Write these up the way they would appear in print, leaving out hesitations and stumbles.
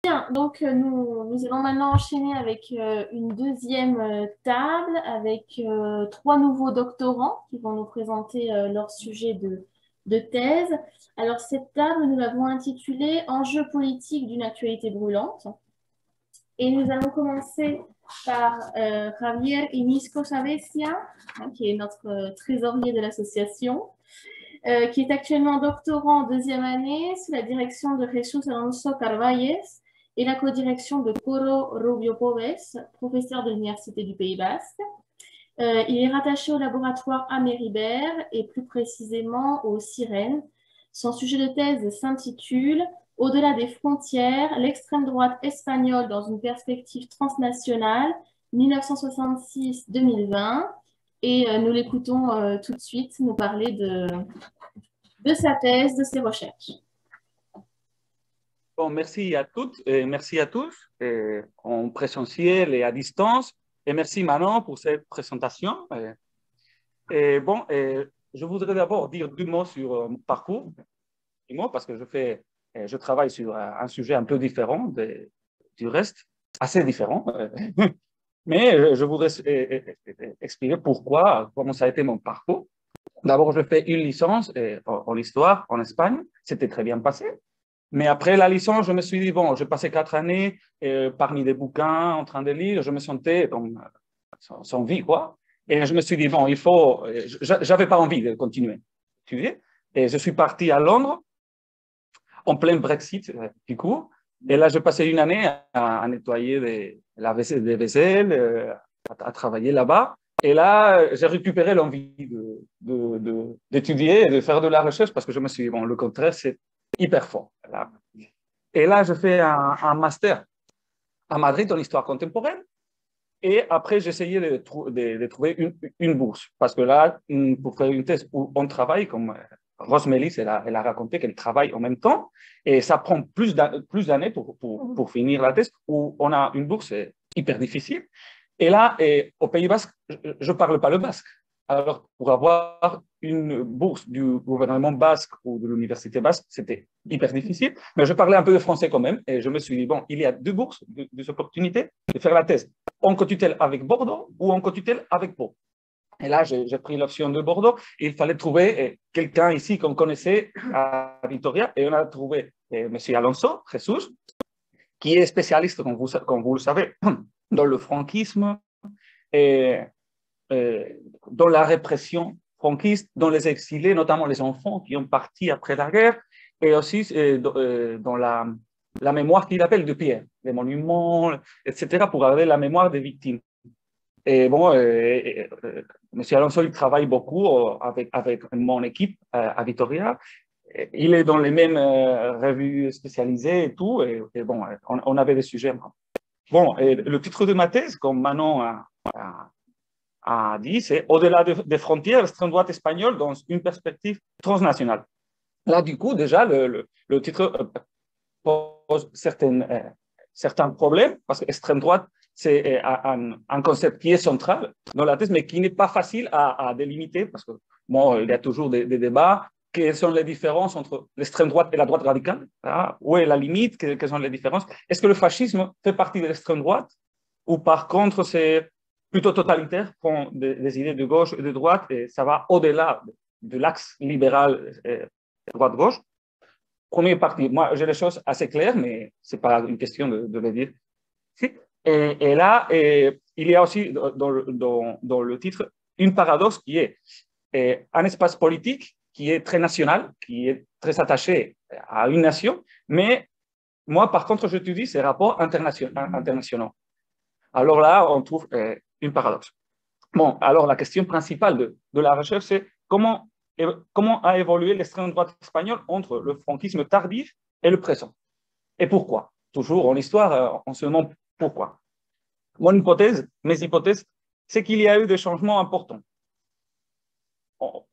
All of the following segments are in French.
Bien, donc nous allons maintenant enchaîner avec une deuxième table avec trois nouveaux doctorants qui vont nous présenter leur sujet de thèse. Alors cette table, nous l'avons intitulée Enjeux politiques d'une actualité brûlante. Et nous allons commencer par Javier Inisco Savesia, qui est notre trésorier de l'association, qui est actuellement doctorant en deuxième année sous la direction de Jesús Alonso Carvalles et la codirection de Coro Rubio Poves, professeur de l'Université du Pays Basque. Il est rattaché au laboratoire Améribert et plus précisément au CIREN. Son sujet de thèse s'intitule « Au-delà des frontières, l'extrême droite espagnole dans une perspective transnationale, 1966-2020 ». Et nous l'écoutons tout de suite nous parler de sa thèse, de ses recherches. Bon, merci à toutes et merci à tous, en présentiel et à distance. Et merci Manon pour cette présentation. Je voudrais d'abord dire deux mots sur mon parcours, parce que je travaille sur un sujet un peu différent du reste, assez différent. Mais je voudrais expliquer comment ça a été mon parcours. D'abord, je fais une licence en histoire en Espagne. C'était très bien passé. Mais après la licence, je me suis dit, bon, j'ai passé 4 années parmi des bouquins en train de lire, je me sentais comme sans vie, quoi. Et je me suis dit, bon, j'avais pas envie de continuer. Et je suis parti à Londres, en plein Brexit, du coup. Et là, j'ai passé une année à nettoyer des vaisselles, à travailler là-bas. Et là, j'ai récupéré l'envie d'étudier et de faire de la recherche parce que je me suis dit, bon, le contraire, c'est hyper fort. Et là, je fais un master à Madrid en histoire contemporaine. Et après, j'essayais de trouver une bourse. Parce que là, pour faire une thèse où on travaille, comme Rose Mélis, elle a raconté qu'elle travaille en même temps. Et ça prend plus d'années pour finir la thèse, où on a une bourse hyper difficile. Et là, au Pays Basque, je ne parle pas le basque. Alors, pour avoir une bourse du gouvernement basque ou de l'université basque, c'était hyper difficile. Mais je parlais un peu de français quand même. Et je me suis dit, bon, il y a deux bourses, deux opportunités de faire la thèse en co-tutelle avec Bordeaux ou en co-tutelle avec Pau. Et là, j'ai pris l'option de Bordeaux. Il fallait trouver quelqu'un ici qu'on connaissait à Vitoria. Et on a trouvé M. Alonso, Jesús, qui est spécialiste, comme vous le savez, dans le franquisme, et dans la répression franquiste, dans les exilés, notamment les enfants qui ont parti après la guerre, et aussi dans la mémoire qu'il appelle de pierre, les monuments, etc., pour garder la mémoire des victimes. Et bon, M. Alonso, il travaille beaucoup avec mon équipe à Vitoria. Il est dans les mêmes revues spécialisées et tout. Et bon, on avait des sujets. Bon, et le titre de ma thèse, comme Manon a dit, c'est Au-delà des frontières, l'extrême droite espagnole dans une perspective transnationale. Là, du coup, déjà, le titre pose certains problèmes, parce que extrême droite, c'est un concept qui est central dans la thèse, mais qui n'est pas facile à délimiter, parce que bon, il y a toujours des débats. Quelles sont les différences entre l'extrême droite et la droite radicale? Où est la limite? Quelles sont les différences? Est-ce que le fascisme fait partie de l'extrême droite? Ou par contre, c'est plutôt totalitaire, prend des idées de gauche et de droite, et ça va au-delà de l'axe libéral droite-gauche? Première partie, moi j'ai les choses assez claires, mais ce n'est pas une question de le dire. Et là, il y a aussi dans le titre une paradoxe qui est un espace politique qui est très national, qui est très attaché à une nation, mais moi, par contre, j'étudie ces rapports internationaux. Alors là, on trouve une paradoxe. Bon, alors la question principale de la recherche, c'est comment a évolué l'extrême droite espagnole entre le franquisme tardif et le présent. Et pourquoi? Toujours en histoire, on se demande pourquoi. Mes hypothèses, c'est qu'il y a eu des changements importants.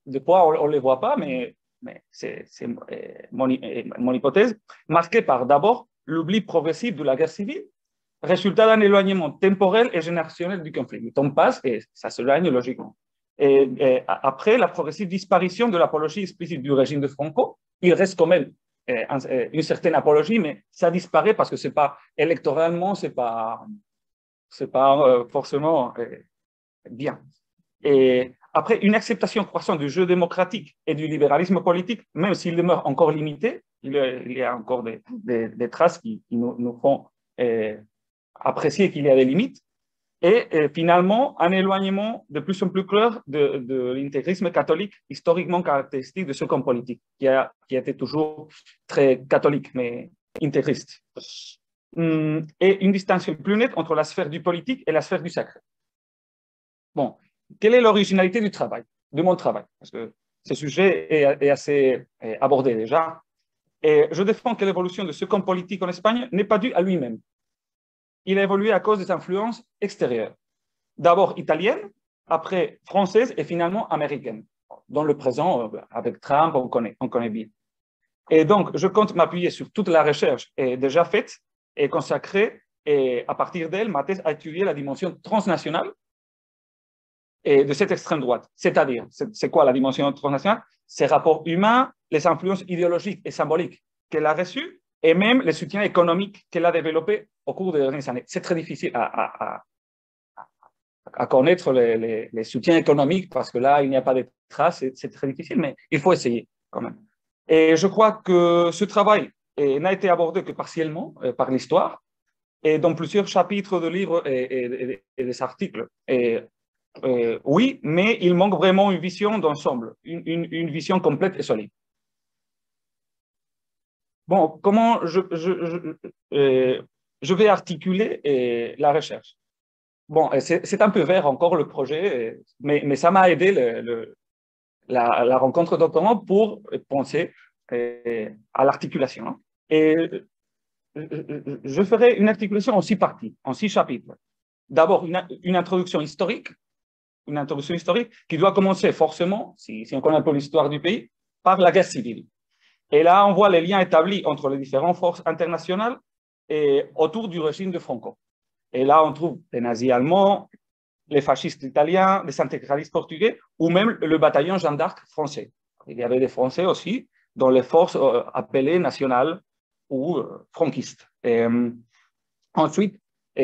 Des fois, on ne les voit pas, mais c'est mon hypothèse, marquée par d'abord l'oubli progressif de la guerre civile, résultat d'un éloignement temporel et générationnel du conflit. Le temps passe et ça s'éloigne logiquement. Et après la progressive disparition de l'apologie explicite du régime de Franco, il reste quand même une certaine apologie, mais ça disparaît parce que c'est pas électoralement, c'est pas forcément bien. Et après, une acceptation croissante du jeu démocratique et du libéralisme politique, même s'il demeure encore limité, il y a encore des traces qui nous font apprécier qu'il y a des limites. Et finalement, un éloignement de plus en plus clair de l'intégrisme catholique historiquement caractéristique de ce camp politique, qui a été toujours très catholique, mais intégriste. Et une distinction plus nette entre la sphère du politique et la sphère du sacré. Bon, quelle est l'originalité du travail, de mon travail? Parce que ce sujet est assez abordé déjà. Et je défends que l'évolution de ce camp politique en Espagne n'est pas due à lui-même. Il a évolué à cause des influences extérieures. D'abord italiennes, après françaises et finalement américaines. Dans le présent, avec Trump, on connaît bien. Et donc, je compte m'appuyer sur toute la recherche déjà faite et consacrée, et à partir d'elle, ma thèse a étudié la dimension transnationale et de cette extrême droite. C'est-à-dire, c'est quoi la dimension transnationale? Ces rapports humains, les influences idéologiques et symboliques qu'elle a reçues, et même les soutiens économiques qu'elle a développés au cours des dernières années. C'est très difficile à connaître les soutiens économiques parce que là, il n'y a pas de traces, c'est très difficile, mais il faut essayer quand même. Et je crois que ce travail n'a été abordé que partiellement par l'histoire et dans plusieurs chapitres de livres et des articles. Oui, mais il manque vraiment une vision d'ensemble, une vision complète et solide. Bon, comment je vais articuler la recherche? Bon, c'est un peu vert encore le projet, mais ça m'a aidé la rencontre doctorant pour penser à l'articulation. Et je ferai une articulation en 6 parties, en 6 chapitres. D'abord, une introduction historique qui doit commencer forcément, si on connaît un peu l'histoire du pays, par la guerre civile. Et là, on voit les liens établis entre les différentes forces internationales et autour du régime de Franco. Et là, on trouve les nazis allemands, les fascistes italiens, les intégralistes portugais, ou même le bataillon Jeanne d'Arc français. Il y avait des Français aussi dans les forces appelées nationales ou franquistes. Ensuite,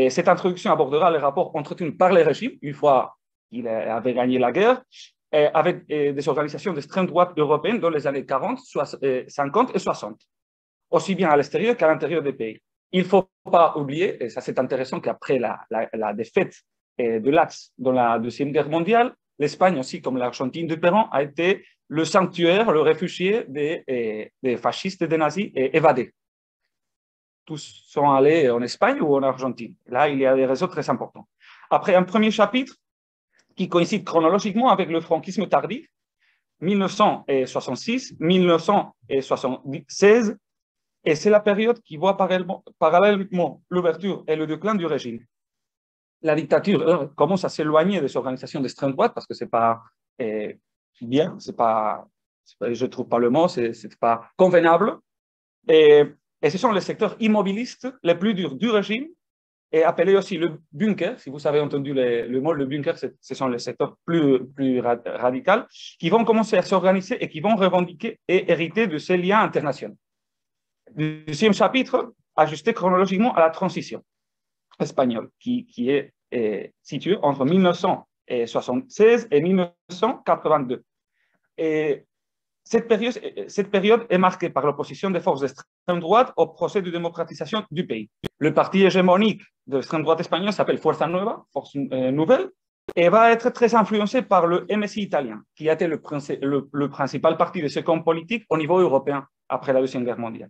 cette introduction abordera les rapports entretenus par les régimes, une fois qu'ils avaient gagné la guerre, avec des organisations d'extrême droite européennes dans les années 40, 50 et 60, aussi bien à l'extérieur qu'à l'intérieur des pays. Il ne faut pas oublier, et ça c'est intéressant, qu'après la défaite de l'Axe dans la Deuxième Guerre mondiale, l'Espagne aussi, comme l'Argentine de Perón, a été le sanctuaire, le réfugié des fascistes et des nazis évadés. Tous sont allés en Espagne ou en Argentine. Là, il y a des réseaux très importants. Après un premier chapitre qui coïncide chronologiquement avec le franquisme tardif, 1966, 1976, et c'est la période qui voit parallèlement l'ouverture et le déclin du régime. La dictature commence à s'éloigner des organisations d'extrême droite parce que ce n'est pas bien, je ne trouve pas le mot, ce n'est pas convenable. Et ce sont les secteurs immobilistes les plus durs du régime, et appelé aussi le bunker. Si vous avez entendu le mot, le bunker, ce sont les secteurs plus radicaux qui vont commencer à s'organiser et qui vont revendiquer et hériter de ces liens internationaux. Deuxième chapitre, ajusté chronologiquement à la transition espagnole, qui est située entre 1976 et 1982. Et cette période est marquée par l'opposition des forces d'extrême droite au procès de démocratisation du pays. Le parti hégémonique de l'extrême droite espagnole s'appelle Fuerza Nueva, Force Nouvelle, et va être très influencé par le MSI italien, qui a été le principal parti de ce camp politique au niveau européen après la Deuxième Guerre mondiale.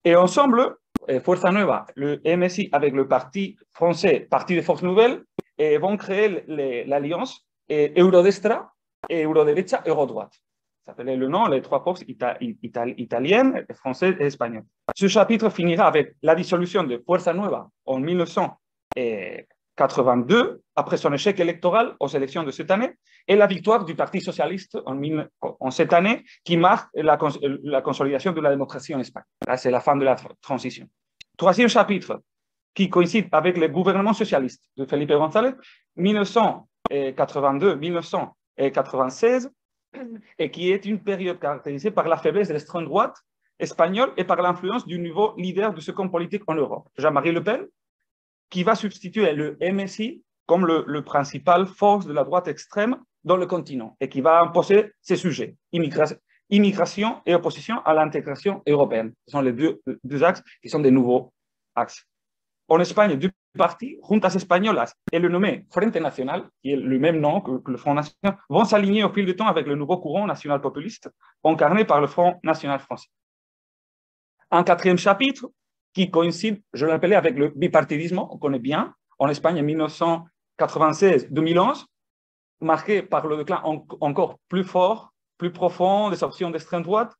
Et ensemble, Fuerza Nueva, le MSI avec le parti français, Parti des Forces Nouvelles, vont créer l'alliance Eurodestra et Euroderecha, Eurodroite. Ça s'appelait le nom, les 3 forces italiennes, françaises et espagnoles. Ce chapitre finira avec la dissolution de Fuerza Nueva en 1982, après son échec électoral aux élections de cette année, et la victoire du Parti socialiste en cette année, qui marque la consolidation de la démocratie en Espagne. Là, c'est la fin de la transition. Troisième chapitre, qui coïncide avec le gouvernement socialiste de Felipe González, 1982-1996, et qui est une période caractérisée par la faiblesse de l'extrême droite espagnol et par l'influence du nouveau leader du second politique en Europe, Jean-Marie Le Pen, qui va substituer le MSI comme le principal force de la droite extrême dans le continent et qui va imposer ces sujets, immigration et opposition à l'intégration européenne. Ce sont les deux axes qui sont des nouveaux axes. En Espagne, deux partis, Juntas Españolas et le nommé Frente Nacional, qui est le même nom que le Front National, vont s'aligner au fil du temps avec le nouveau courant national-populiste incarné par le Front National français. Un quatrième chapitre qui coïncide, je l'appelais, avec le bipartidisme, on connaît bien, en Espagne en 1996-2011, marqué par le déclin encore plus fort, plus profond des options d'extrême droite,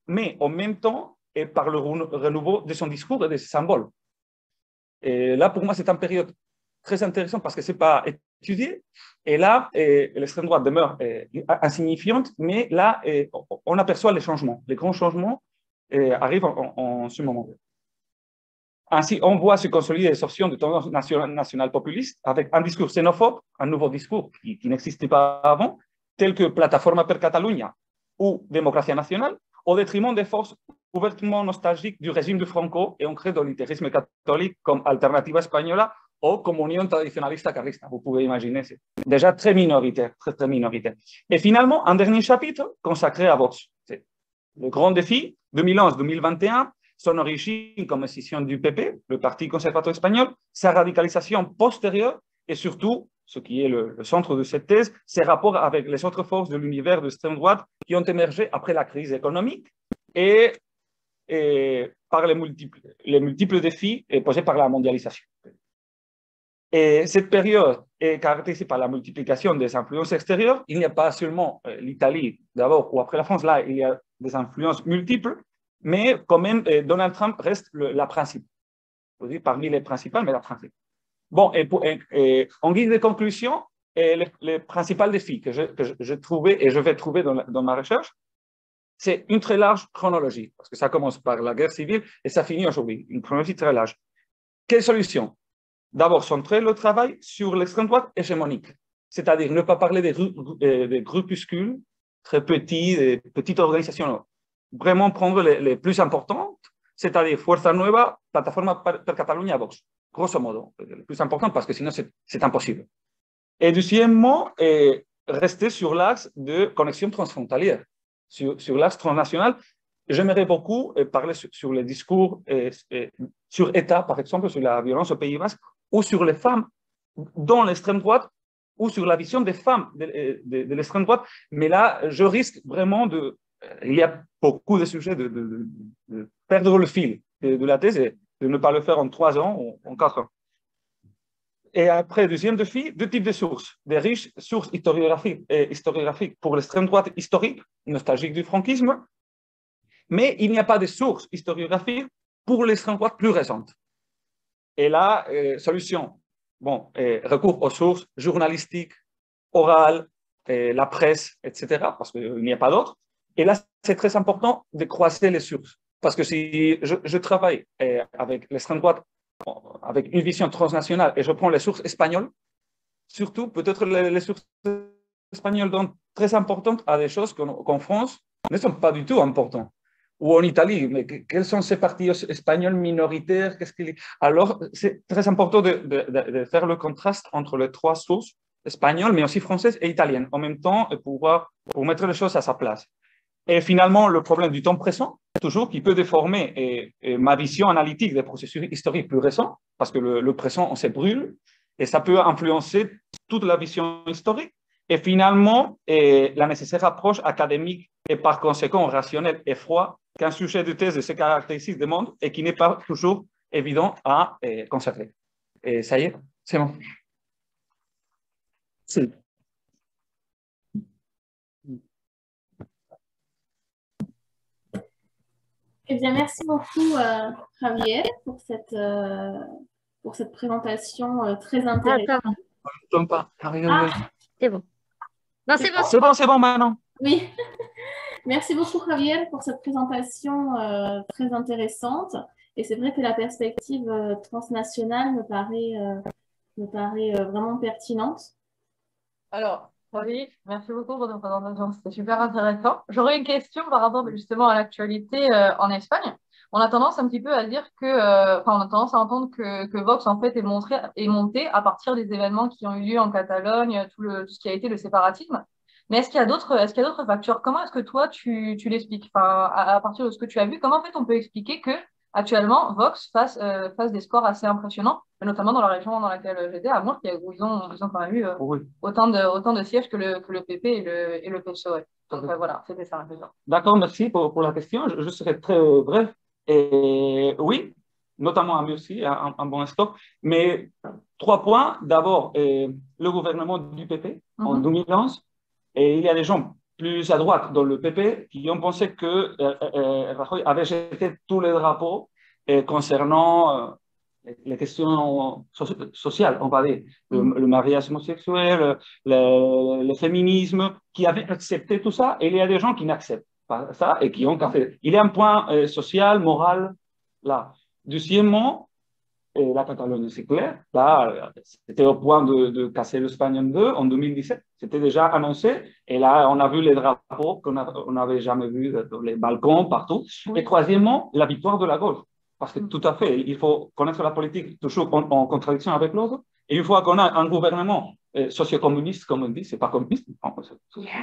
mais en même temps et par le renouveau de son discours et de ses symboles. Et là, pour moi, c'est une période très intéressante parce que ce n'est pas étudié. Et là, l'extrême droite demeure insignifiante, mais là, on aperçoit les changements. Les grands changements arrivent en ce moment. Ainsi, on voit se consolider les options de tendance nationale populiste avec un discours xénophobe, un nouveau discours qui n'existait pas avant, tel que Plataforma per Catalunya ou Démocratie nationale, au détriment des forces ouvertement nostalgiques du régime de Franco et ancrées dans l'intégrisme catholique comme Alternativa Española ou comme Unión Tradicionalista Carlista. Vous pouvez imaginer, c'est déjà très minoritaire, très minoritaire. Et finalement, un dernier chapitre consacré à Vox. C'est le grand défi 2011-2021, son origine comme scission du PP, le Parti conservateur espagnol, sa radicalisation postérieure et surtout, ce qui est le centre de cette thèse, ses rapports avec les autres forces de l'univers de l'extrême droite qui ont émergé après la crise économique et par les multiples défis posés par la mondialisation. Et cette période est caractérisée par la multiplication des influences extérieures. Il n'y a pas seulement l'Italie d'abord ou après la France, là il y a des influences multiples, mais quand même Donald Trump reste la principale. Je veux dire parmi les principales, mais la principale. Bon, et en guise de conclusion, les principaux défis que je trouvais et je vais trouver dans ma recherche, c'est une très large chronologie, parce que ça commence par la guerre civile et ça finit aujourd'hui, une chronologie très large. Quelle solution? D'abord, centrer le travail sur l'extrême droite hégémonique, c'est-à-dire ne pas parler des groupuscules très petits, des petites organisations, vraiment prendre les plus importantes, c'est-à-dire Fuerza Nueva, Plataforma per Catalunya, Vox, grosso modo, les plus importantes parce que sinon c'est impossible. Et deuxièmement, rester sur l'axe de connexion transfrontalière, sur l'axe transnational. J'aimerais beaucoup parler sur les discours sur État, par exemple, sur la violence au Pays Basque, ou sur les femmes dans l'extrême droite, ou sur la vision des femmes de l'extrême droite. Mais là, je risque vraiment il y a beaucoup de sujets de perdre le fil de la thèse et de ne pas le faire en 3 ans ou en 4 ans. Et après, deuxième défi, 2 types de sources. Des riches sources historiographiques pour l'extrême droite historique, nostalgique du franquisme, mais il n'y a pas de sources historiographiques pour l'extrême droite plus récente. Et là, solution, recours aux sources journalistiques, orales, la presse, etc., parce qu'il n'y a pas d'autres. Et là, c'est très important de croiser les sources, parce que si je travaille avec l'extrême droite, avec une vision transnationale, et je prends les sources espagnoles, surtout peut-être les sources espagnoles sont très importantes à des choses qu'en France ne sont pas du tout importantes. Ou en Italie, mais quels sont ces partis espagnols minoritaires? Alors, c'est très important de faire le contraste entre les 3 sources, espagnoles, mais aussi françaises et italiennes, en même temps, pour mettre les choses à sa place. Et finalement, le problème du temps présent, toujours, qui peut déformer ma vision analytique des processus historiques plus récents, parce que le présent, on se brûle, et ça peut influencer toute la vision historique. Et finalement, la nécessaire approche académique et par conséquent rationnelle et froide qu'un sujet de thèse de ces caractéristiques demande et qui n'est pas toujours évident à conserver. Et ça y est, c'est bon. Si. Eh bien, merci beaucoup, Javier, pour cette présentation très intéressante. Je ne pas. C'est bon. Non, c'est bon. C'est bon maintenant. Oui. Merci beaucoup, Javier, pour cette présentation très intéressante. Et c'est vrai que la perspective transnationale me paraît vraiment pertinente. Alors, Oui, merci beaucoup pour votre présentation, c'était super intéressant. J'aurais une question par rapport justement à l'actualité en Espagne. On a tendance un petit peu à dire que, enfin, on a tendance à entendre que Vox en fait est monté à partir des événements qui ont eu lieu en Catalogne, tout ce qui a été le séparatisme. Mais est-ce qu'il y a d'autres facteurs? Comment est-ce que toi tu l'expliques? Enfin, à partir de ce que tu as vu, comment en fait on peut expliquer que actuellement Vox fasse des scores assez impressionnants, notamment dans la région dans laquelle j'étais, à Murcie, où ils ont quand même eu Oui. autant de sièges que le PP et le PSOE. Donc voilà, c'était ça. D'accord, merci pour la question. Je serai très bref. Et oui, notamment à Murcie, un bon instant. Mais 3 points. D'abord, le gouvernement du PP en 2011. Et il y a des gens plus à droite dans le PP qui ont pensé que Rajoy avait jeté tous les drapeaux concernant les questions sociales, on va dire, le mariage homosexuel, le féminisme, qui avaient accepté tout ça. Et il y a des gens qui n'acceptent pas ça et qui ont café. Il y a un point social, moral, là. Deuxièmement, et la Catalogne, c'est clair. Là, c'était au point de casser l'Espagne en deux en 2017. C'était déjà annoncé. Et là, on a vu les drapeaux qu'on n'avait jamais vus dans les balcons, partout. Oui. Et troisièmement, la victoire de la gauche. Parce que tout à fait, il faut connaître la politique toujours en contradiction avec l'autre. Et une fois qu'on a un gouvernement socio-communiste, comme on dit, c'est pas communiste,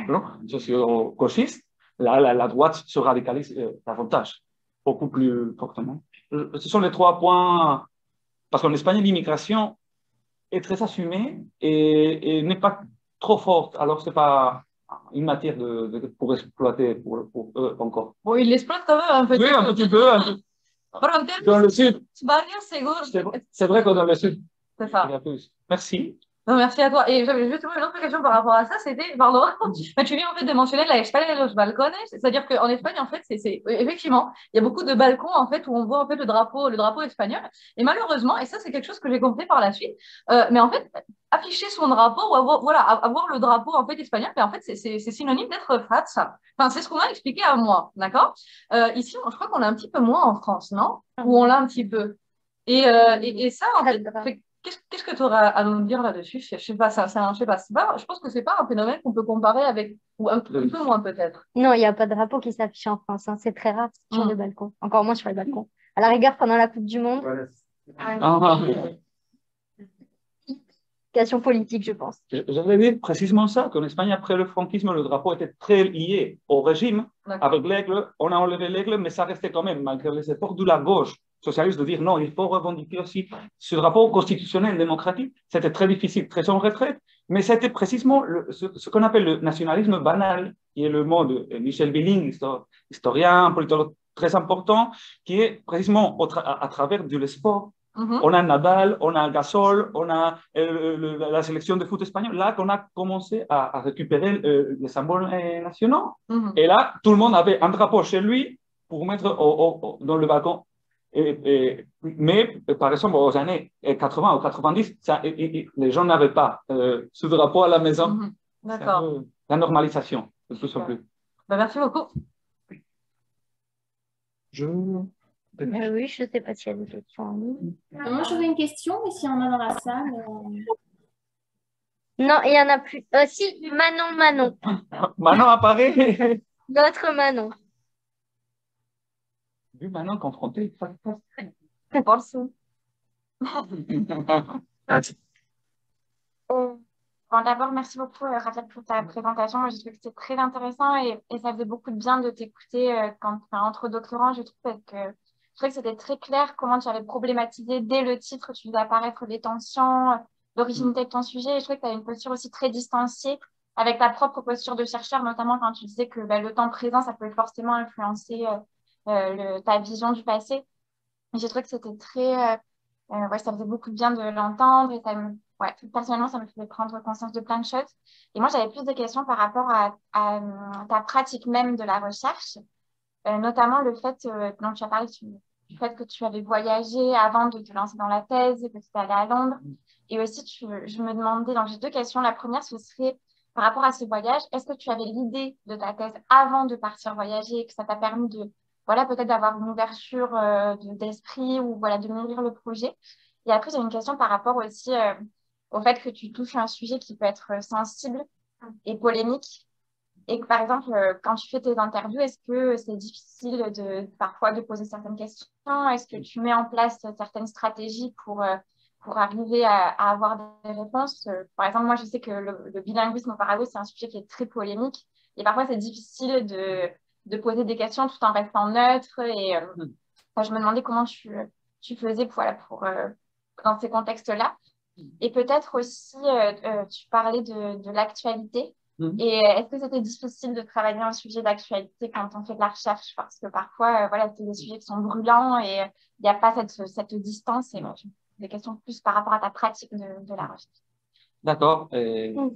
non, socio-gauchiste, là, la droite se radicalise davantage, beaucoup plus fortement. Ce sont les 3 points. Parce qu'en Espagne, l'immigration est très assumée et n'est pas trop forte. Alors, ce n'est pas une matière pour exploiter pour eux encore. Bon, ils l'exploitent quand même un petit peu. Oui, un petit peu. Dans le sud. C'est vrai que dans le sud, c'est ça. Il y a plus. Merci. Non, merci à toi. Et j'avais justement une autre question par rapport à ça, c'était, pardon, mais tu viens en fait de mentionner la Espagne de los balcones, c'est-à-dire qu'en Espagne, en fait, effectivement, il y a beaucoup de balcons, en fait, où on voit, en fait, le drapeau espagnol. Et malheureusement, et ça, c'est quelque chose que j'ai compris par la suite, mais en fait, afficher son drapeau ou avoir le drapeau, en fait, espagnol, mais en fait, c'est synonyme d'être fatsa. Enfin, c'est ce qu'on m'a expliqué à moi, d'accord? Ici, je crois qu'on l'a un petit peu moins en France, non? Ou on l'a un petit peu. Et ça, en fait, qu'est-ce que tu auras à nous dire là-dessus? Je sais pas, je sais pas, je pense que c'est pas un phénomène qu'on peut comparer avec, ou un peu moins peut-être. Non, il n'y a pas de drapeau qui s'affiche en France, hein. C'est très rare sur les balcons, encore moins sur les balcons. À la rigueur, pendant la Coupe du Monde. Question politique, je pense. J'avais dit précisément ça, qu'en Espagne, après le franquisme, le drapeau était très lié au régime. Avec l'aigle, on a enlevé l'aigle, mais ça restait quand même, malgré les efforts de la gauche socialiste, de dire non, il faut revendiquer aussi ce drapeau constitutionnel démocratique. C'était très difficile, très en retraite, mais c'était précisément ce qu'on appelle le nationalisme banal, qui est le mot de Michel Billing, historien, politologue très important, qui est précisément à travers du sport. On a Nadal, on a Gasol, on a la sélection de foot espagnol. Là, qu'on a commencé à récupérer les symboles nationaux. Et là, tout le monde avait un drapeau chez lui pour mettre dans le balcon. Mais, par exemple, aux années 80 ou 90, les gens n'avaient pas ce drapeau à la maison. D'accord. La normalisation, de plus en plus. Merci beaucoup. Oui, je ne sais pas s'il y a des questions. Moi, j'aurais une question, mais s'il y en a dans la salle. Non, il n'y en a plus. Si, Manon. Manon apparaît. L'autre Manon. Vu Manon confrontée. Bon, d'abord, merci beaucoup, Rafet, pour ta présentation. Moi, j'ai trouvé que c'était très intéressant et ça faisait beaucoup de bien de t'écouter entre doctorants. Je trouvais que c'était très clair comment tu avais problématisé dès le titre, tu faisais apparaître les tensions, l'originalité de ton sujet. Et je trouvais que tu avais une posture aussi très distanciée avec ta propre posture de chercheur, notamment quand tu disais que le temps présent, ça pouvait forcément influencer ta vision du passé. Et j'ai trouvé que c'était très... ça faisait beaucoup de bien de l'entendre et personnellement, ça me faisait prendre conscience de plein de choses. Et moi, j'avais plus de questions par rapport à ta pratique même de la recherche, notamment le fait dont tu as parlé du fait que tu avais voyagé avant de te lancer dans la thèse, que tu es allé à Londres. Et aussi, je me demandais, donc j'ai 2 questions. La première, ce serait par rapport à ce voyage, est-ce que tu avais l'idée de ta thèse avant de partir voyager et que ça t'a permis de peut-être d'avoir une ouverture d'esprit ou de mûrir le projet. Et après, j'ai une question par rapport aussi au fait que tu touches un sujet qui peut être sensible et polémique. Et que, par exemple, quand tu fais tes interviews, est-ce que c'est difficile parfois de poser certaines questions? Est-ce que tu mets en place certaines stratégies pour arriver à avoir des réponses? Par exemple, moi, je sais que le bilinguisme au Paraguay, c'est un sujet qui est très polémique. Et parfois, c'est difficile de poser des questions tout en restant neutre. Et je me demandais comment tu faisais dans ces contextes-là. Et peut-être aussi, tu parlais de l'actualité. Et est-ce que c'était difficile de travailler un sujet d'actualité quand on fait de la recherche? Parce que parfois, voilà, c'est des sujets qui sont brûlants et il n'y a pas cette distance. Et des questions plus par rapport à ta pratique de la recherche. D'accord.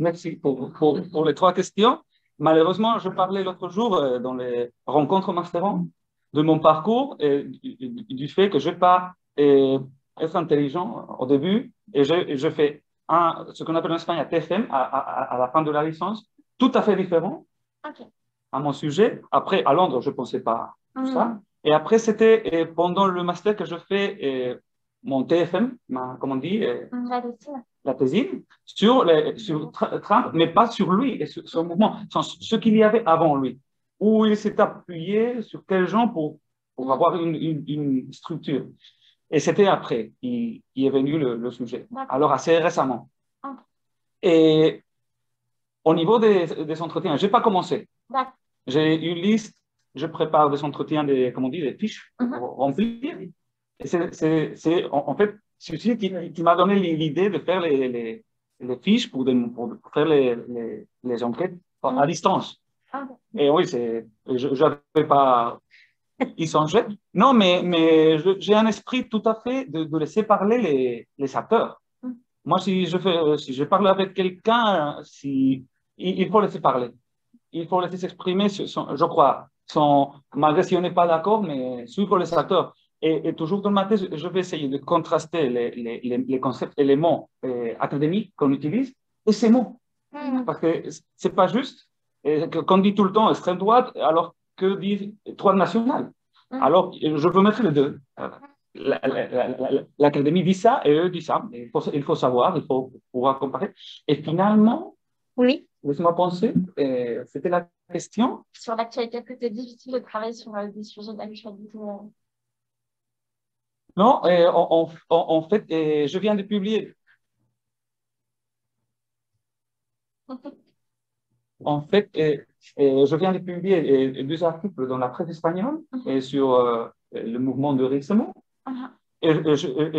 Merci pour les trois questions. Malheureusement, je parlais l'autre jour dans les rencontres masterants de mon parcours et du fait que je ne vais pas être intelligent au début et je fais ce qu'on appelle en Espagne un TFM à la fin de la licence, tout à fait différent à mon sujet. Après, à Londres, je ne pensais pas tout ça. Et après, c'était pendant le master que je fais mon TFM, comment on dit la thésine, sur Trump, mais pas sur lui et sur son mouvement, sur ce qu'il y avait avant lui, où il s'est appuyé sur quels gens pour avoir une structure. Et c'était après, il est venu le sujet. Alors, assez récemment. Et au niveau des entretiens, je n'ai pas commencé. J'ai une liste, je prépare des entretiens, comment on dit, des fiches pour remplir. Et c'est en fait celui qui m'a donné l'idée de faire les fiches pour faire les enquêtes à distance. Et oui, je n'avais pas y songé. Non, mais j'ai un esprit tout à fait de laisser parler les acteurs. Moi, si je parle avec quelqu'un, il faut laisser parler. Il faut laisser s'exprimer, je crois, malgré si on n'est pas d'accord, mais suivre les acteurs. Et toujours dans ma thèse, je vais essayer de contraster les concepts et les mots académiques qu'on utilise et ces mots. Parce que ce n'est pas juste qu'on dit tout le temps extrême droite, alors que dit droite nationale. Alors, je veux mettre les deux. L'académie dit ça et eux disent ça. Il faut savoir, il faut pouvoir comparer. Et finalement, oui. Laisse-moi penser, c'était la question. Sur l'actualité, est-ce que c'est difficile de travailler sur des sujets d'actualité? Non, en fait, je viens de publier. En fait, je viens de publier 2 articles dans la presse espagnole sur le mouvement de Récemment. Et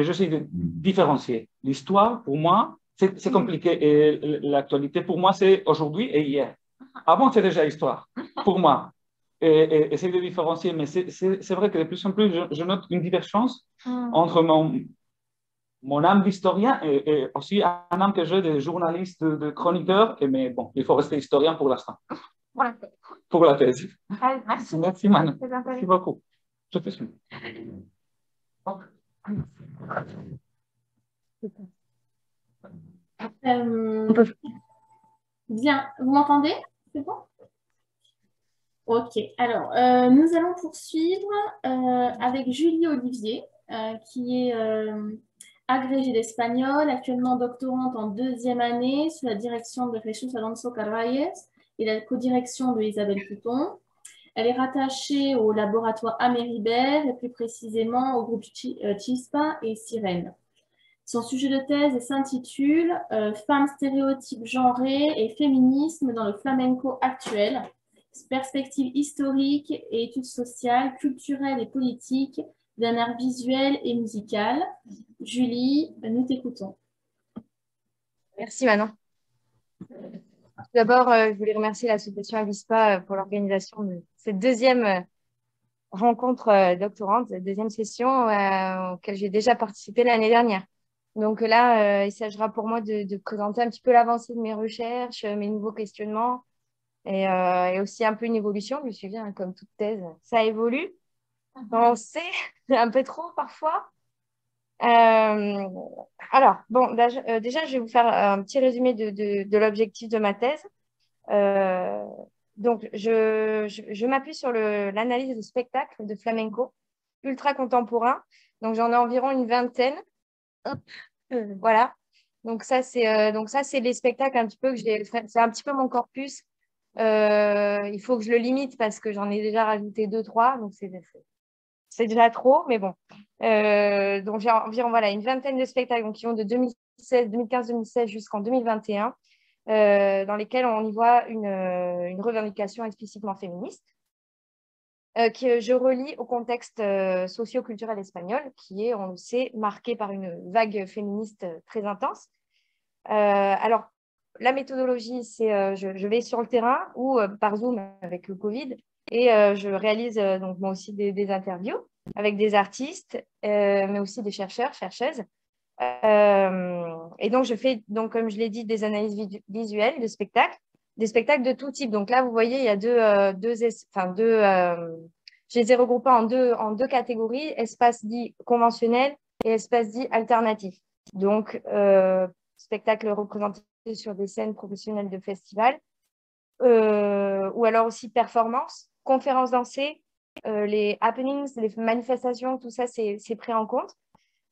j'essaie de différencier. L'histoire, pour moi, c'est compliqué. Et l'actualité, pour moi, c'est aujourd'hui et hier. Avant, c'est déjà histoire, pour moi. Et essayer de différencier. Mais c'est vrai que de plus en plus, je note une divergence entre mon âme d'historien et aussi un âme que j'ai de journaliste, de chroniqueur. Mais bon, il faut rester historien pour l'instant. Pour la thèse. Merci. Merci, Manu. Merci beaucoup. Je te suis. Bien, vous m'entendez? C'est bon? Ok, alors nous allons poursuivre avec Julie Olivier, qui est agrégée d'espagnol, actuellement doctorante en 2e année sous la direction de Jesús Alonso Carvalles et la codirection de Isabelle Couton. Elle est rattachée au laboratoire Améribert et plus précisément au groupe Chispa et Sirène. Son sujet de thèse s'intitule Femmes, stéréotypes genrés et féminisme dans le flamenco actuel, perspectives historiques et études sociales, culturelles et politiques d'un art visuel et musical. Julie, nous t'écoutons. Merci Manon. D'abord, je voulais remercier l'association Avispa pour l'organisation de cette 2e rencontre doctorante, 2e session auquel j'ai déjà participé l'année dernière. Donc là, il s'agira pour moi de présenter un petit peu l'avancée de mes recherches, mes nouveaux questionnements et aussi un peu une évolution. Je me souviens, comme toute thèse, ça évolue. On sait un peu trop parfois. Alors, bon, déjà, je vais vous faire un petit résumé de l'objectif de ma thèse. Donc, je m'appuie sur l'analyse de spectacles de flamenco ultra contemporain. Donc, j'en ai environ une 20aine. Hop, voilà. Donc ça, c'est les spectacles un petit peu que j'ai fait. C'est un petit peu mon corpus. Il faut que je le limite parce que j'en ai déjà rajouté 2-3. Donc c'est déjà trop, mais bon. Donc j'ai environ voilà, une vingtaine de spectacles donc, qui vont de 2015-2016 jusqu'en 2021, dans lesquels on y voit une revendication explicitement féministe. Que je relie au contexte socio-culturel espagnol, qui est, on le sait, marqué par une vague féministe très intense. Alors, la méthodologie, c'est je vais sur le terrain ou par Zoom avec le Covid, et je réalise donc moi aussi des interviews avec des artistes, mais aussi des chercheurs, chercheuses. Et donc, je fais, donc, comme je l'ai dit, des analyses visuelles de spectacles, des spectacles de tout type. Donc là, vous voyez, il y a je les ai regroupés en deux catégories, espace dit conventionnel et espace dit alternatif. Donc, spectacles représentés sur des scènes professionnelles de festivals, ou alors aussi performances, conférences dansées, les happenings, les manifestations, tout ça, c'est pris en compte.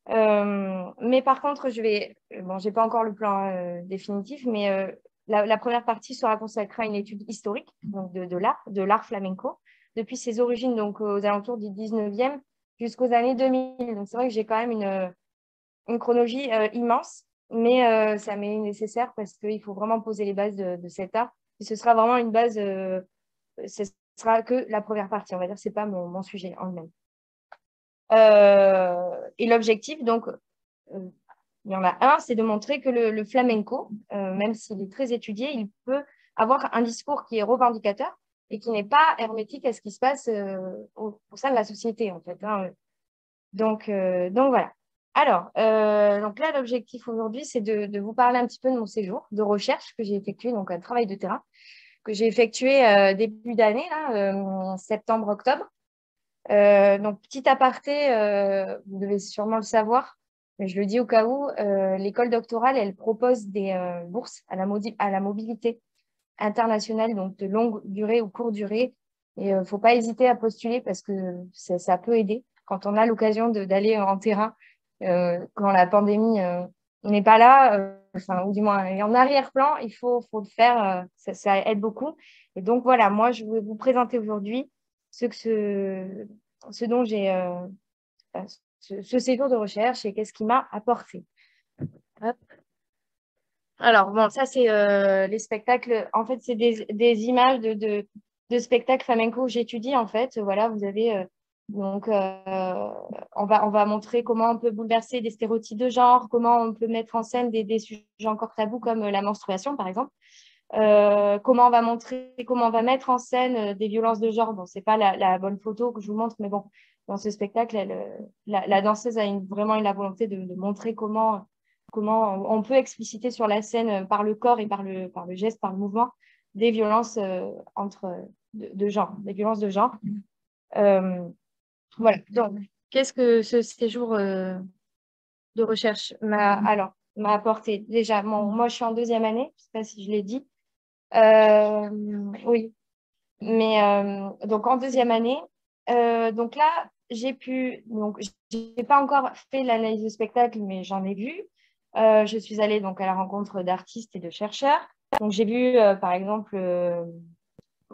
Mais par contre, j'ai pas encore le plan définitif, mais la première partie sera consacrée à une étude historique donc de l'art flamenco, depuis ses origines, donc aux alentours du 19e jusqu'aux années 2000. Donc c'est vrai que j'ai quand même une chronologie immense, mais ça m'est nécessaire parce qu'il faut vraiment poser les bases de cet art. Et ce sera vraiment une base, ce sera que la première partie, on va dire, c'est pas mon sujet en lui-même. Et l'objectif, donc, il y en a un, c'est de montrer que le flamenco, même s'il est très étudié, il peut avoir un discours qui est revendicateur et qui n'est pas hermétique à ce qui se passe au sein de la société, en fait. Hein. Donc voilà. Alors, donc là, l'objectif aujourd'hui, c'est de vous parler un petit peu de mon séjour de recherche que j'ai effectué, donc un travail de terrain que j'ai effectué début d'année, septembre-octobre. Donc, petit aparté, vous devez sûrement le savoir, mais je le dis au cas où, l'école doctorale, elle propose des bourses à la mobilité internationale, donc de longue durée ou courte durée. Et il ne faut pas hésiter à postuler parce que ça peut aider quand on a l'occasion d'aller en terrain, quand la pandémie n'est pas là, ou du moins est en arrière-plan, il faut le faire, ça aide beaucoup. Et donc, voilà, moi, je vais vous présenter aujourd'hui ce dont j'ai ce séjour de recherche et qu'est-ce qui m'a apporté. Hop. Alors, bon, ça, c'est les spectacles. En fait, c'est des images de spectacles flamenco que j'étudie, en fait. Voilà, vous avez... donc, on va montrer comment on peut bouleverser des stéréotypes de genre, comment on peut mettre en scène des sujets encore tabous comme la menstruation, par exemple. Comment on va mettre en scène des violences de genre. Bon, c'est pas la bonne photo que je vous montre, mais bon, dans ce spectacle, la danseuse a vraiment la volonté de montrer comment on peut expliciter sur la scène par le corps et par le geste, par le mouvement, des violences de genre, des violences de genre. Voilà. Donc, qu'est-ce que ce séjour de recherche m'a apporté? Déjà, moi, je suis en deuxième année, je ne sais pas si je l'ai dit. Oui, mais donc en deuxième année, donc là, donc j'ai pas encore fait l'analyse de spectacle, mais j'en ai vu. Je suis allée donc à la rencontre d'artistes et de chercheurs. Donc j'ai vu, par exemple,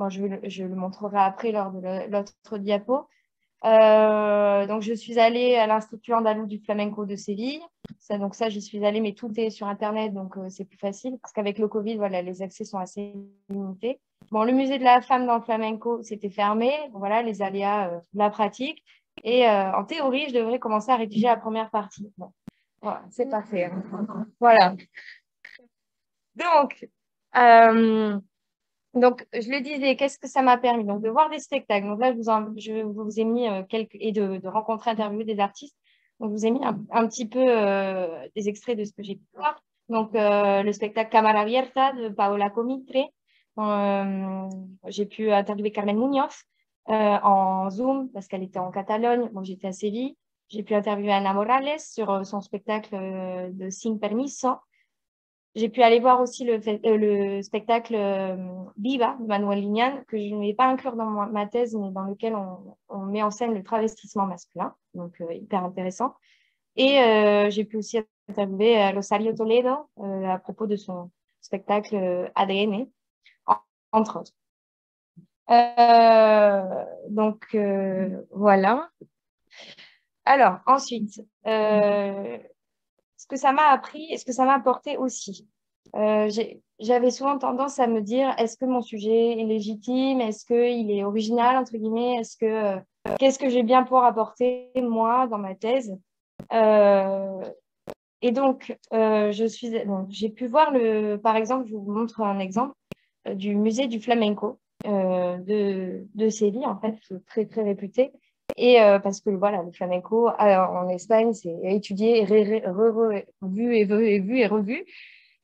je le montrerai après lors de l'autre diapo. Donc je suis allée à l'Institut andalou du flamenco de Séville. Donc ça, j'y suis allée, mais tout est sur Internet, donc c'est plus facile parce qu'avec le Covid, voilà, les accès sont assez limités. Bon, le musée de la femme dans le flamenco, c'était fermé. Voilà, les aléas de la pratique. Et en théorie, je devrais commencer à rédiger la première partie. Bon, voilà, c'est parfait. Hein. Voilà. Donc, je le disais, qu'est-ce que ça m'a permis? Donc, de voir des spectacles. Donc là, je vous ai mis et de rencontrer, interviewer des artistes. Donc, je vous ai mis un petit peu des extraits de ce que j'ai pu voir. Donc, le spectacle Cámara Abierta de Paola Comitre. J'ai pu interviewer Carmen Muñoz en Zoom parce qu'elle était en Catalogne. Bon, j'étais à Séville. J'ai pu interviewer Ana Morales sur son spectacle de Sin Permiso. J'ai pu aller voir aussi le spectacle Viva de Manuel Lignan, que je ne vais pas inclure dans ma thèse, mais dans lequel on met en scène le travestissement masculin, donc hyper intéressant. Et j'ai pu aussi interviewé Rosario Toledo à propos de son spectacle ADN, entre autres. Voilà. Alors, ensuite, ce que ça m'a appris et ce que ça m'a apporté aussi. J'avais souvent tendance à me dire, est-ce que mon sujet est légitime? Est-ce qu'il est original, entre guillemets? Qu'est-ce que je vais bien pouvoir apporter, moi, dans ma thèse? Et donc, j'ai pu voir, par exemple, je vous montre un exemple du musée du flamenco de Séville, en fait, qui est très, très réputé. Et parce que voilà, le flamenco en Espagne, c'est étudié, vu et revu.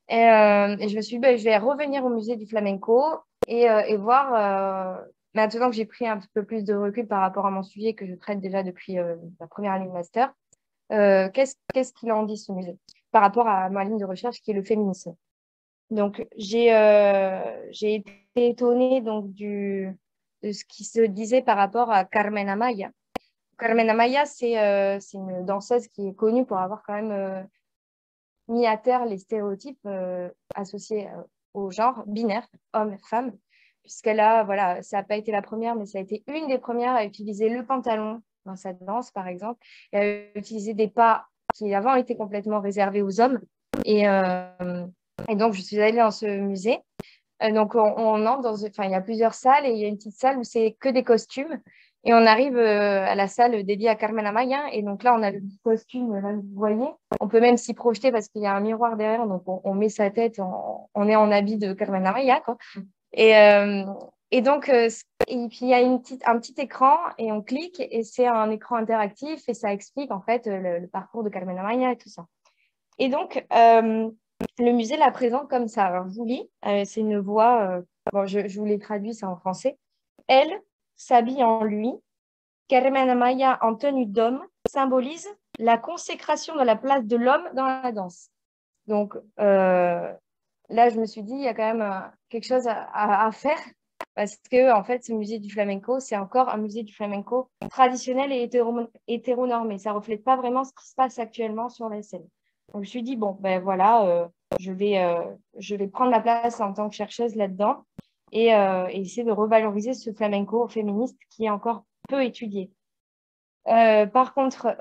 Et je me suis dit, ben, je vais revenir au musée du flamenco et voir, maintenant que j'ai pris un petit peu plus de recul par rapport à mon sujet que je traite déjà depuis la première année de master, qu'est-ce qu'il en dit ce musée par rapport à ma ligne de recherche qui est le féminisme. Donc, j'ai été étonnée donc, de ce qui se disait par rapport à Carmen Amaya. Carmen Amaya, c'est une danseuse qui est connue pour avoir quand même mis à terre les stéréotypes associés au genre binaire, homme-femme, puisqu'elle a, voilà, ça n'a pas été la première, mais ça a été une des premières à utiliser le pantalon dans sa danse, par exemple, et à utiliser des pas qui avant étaient complètement réservés aux hommes. Et donc, je suis allée dans ce musée. Donc, on entre enfin, il y a plusieurs salles et il y a une petite salle où c'est que des costumes. Et on arrive à la salle dédiée à Carmen Amaya. Et donc là, on a le costume, là, vous voyez. On peut même s'y projeter parce qu'il y a un miroir derrière. Donc, on met sa tête, on est en habit de Carmen Amaya, quoi. Et donc, et puis il y a un petit écran et on clique et c'est un écran interactif et ça explique en fait le parcours de Carmen Amaya et tout ça. Et donc, le musée la présente comme ça. Alors, je vous lis, c'est une voix, bon, je vous l'ai traduit, c'est en français. Elle s'habille en lui. Carmen Amaya en tenue d'homme symbolise la consécration de la place de l'homme dans la danse. Donc, là, je me suis dit, il y a quand même quelque chose à faire parce que, en fait, ce musée du flamenco, c'est encore un musée du flamenco traditionnel et hétéronormé. Ça ne reflète pas vraiment ce qui se passe actuellement sur la scène. Donc, je me suis dit, bon, ben voilà, je vais prendre la place en tant que chercheuse là-dedans et essayer de revaloriser ce flamenco féministe qui est encore peu étudié. Par contre,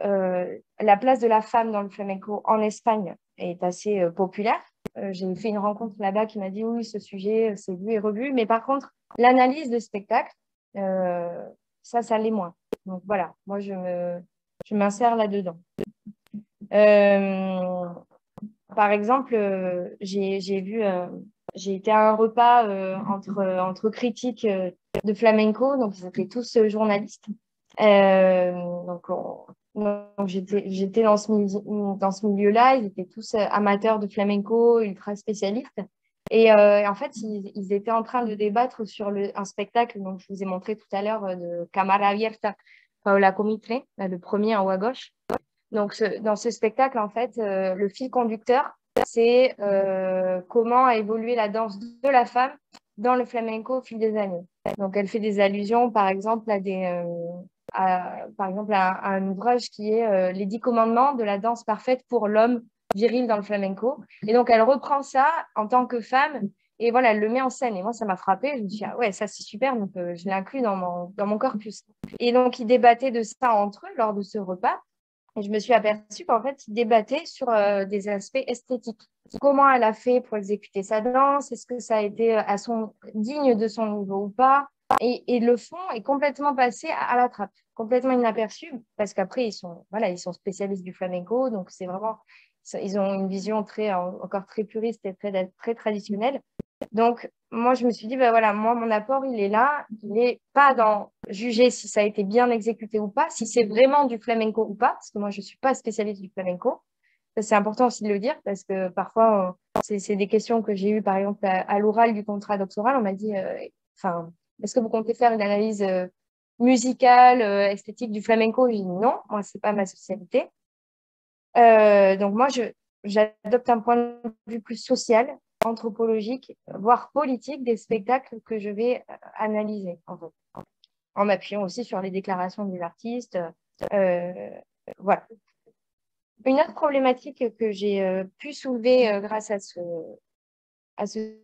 la place de la femme dans le flamenco en Espagne est assez populaire. J'ai fait une rencontre là-bas qui m'a dit oui, ce sujet, c'est vu et revu. Mais par contre, l'analyse de spectacle, ça l'est moins. Donc voilà, moi, je m'insère là-dedans. Par exemple, j'ai été à un repas entre critiques de flamenco, donc ils étaient tous journalistes. Donc j'étais dans ce milieu-là, ils étaient tous amateurs de flamenco, ultra spécialistes. Et en fait, ils étaient en train de débattre sur un spectacle, donc je vous ai montré tout à l'heure, de Cámara Abierta, Paola Comitre, le premier en haut à gauche. Donc, dans ce spectacle, en fait, le fil conducteur, c'est comment a évolué la danse de la femme dans le flamenco au fil des années. Donc, elle fait des allusions, par exemple, à un ouvrage qui est Les 10 commandements de la danse parfaite pour l'homme viril dans le flamenco. Et donc, elle reprend ça en tant que femme et voilà, elle le met en scène. Et moi, ça m'a frappée. Je me suis dit, ah ouais, ça, c'est super. Donc, je l'ai inclus dans mon corpus. Et donc, ils débattaient de ça entre eux lors de ce repas. Et je me suis aperçue qu'en fait, ils débattaient sur des aspects esthétiques. Comment elle a fait pour exécuter sa danse? Est-ce que ça a été digne de son niveau ou pas? Et le fond est complètement passé à la trappe, complètement inaperçu, parce qu'après, ils sont spécialistes du flamenco, donc c'est vraiment, ils ont une vision encore très puriste et très, très traditionnelle. Donc, moi, je me suis dit, ben voilà, moi, mon apport, il est là. Il n'est pas dans juger si ça a été bien exécuté ou pas, si c'est vraiment du flamenco ou pas, parce que moi, je ne suis pas spécialiste du flamenco. C'est important aussi de le dire, parce que parfois, c'est des questions que j'ai eues, par exemple, à l'oral du contrat doctoral. On m'a dit, est-ce que vous comptez faire une analyse musicale, esthétique du flamenco? J'ai dit non, moi, ce n'est pas ma spécialité. Donc, moi, j'adopte un point de vue plus social, anthropologique, voire politique des spectacles que je vais analyser, en m'appuyant aussi sur les déclarations des artistes. Voilà. Une autre problématique que j'ai pu soulever grâce à ce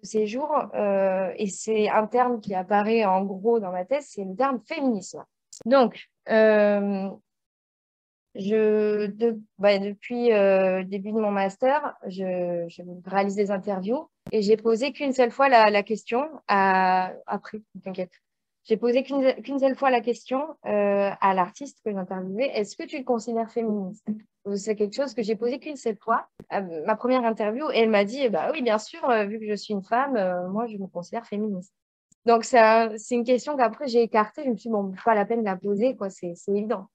séjour, et c'est un terme qui apparaît en gros dans ma thèse, c'est le terme féminisme. Donc, depuis le début de mon master, je réalise des interviews et j'ai posé qu'une seule fois la question après, t'inquiète. J'ai posé qu'une seule fois la question à l'artiste que j'interviewais, est-ce que tu le considères féministe? C'est quelque chose que j'ai posé qu'une seule fois à ma première interview et elle m'a dit, bah oui, bien sûr, vu que je suis une femme, moi, je me considère féministe. Donc, c'est une question qu'après, j'ai écartée. Je me suis dit, bon, pas la peine de la poser, quoi, c'est évident.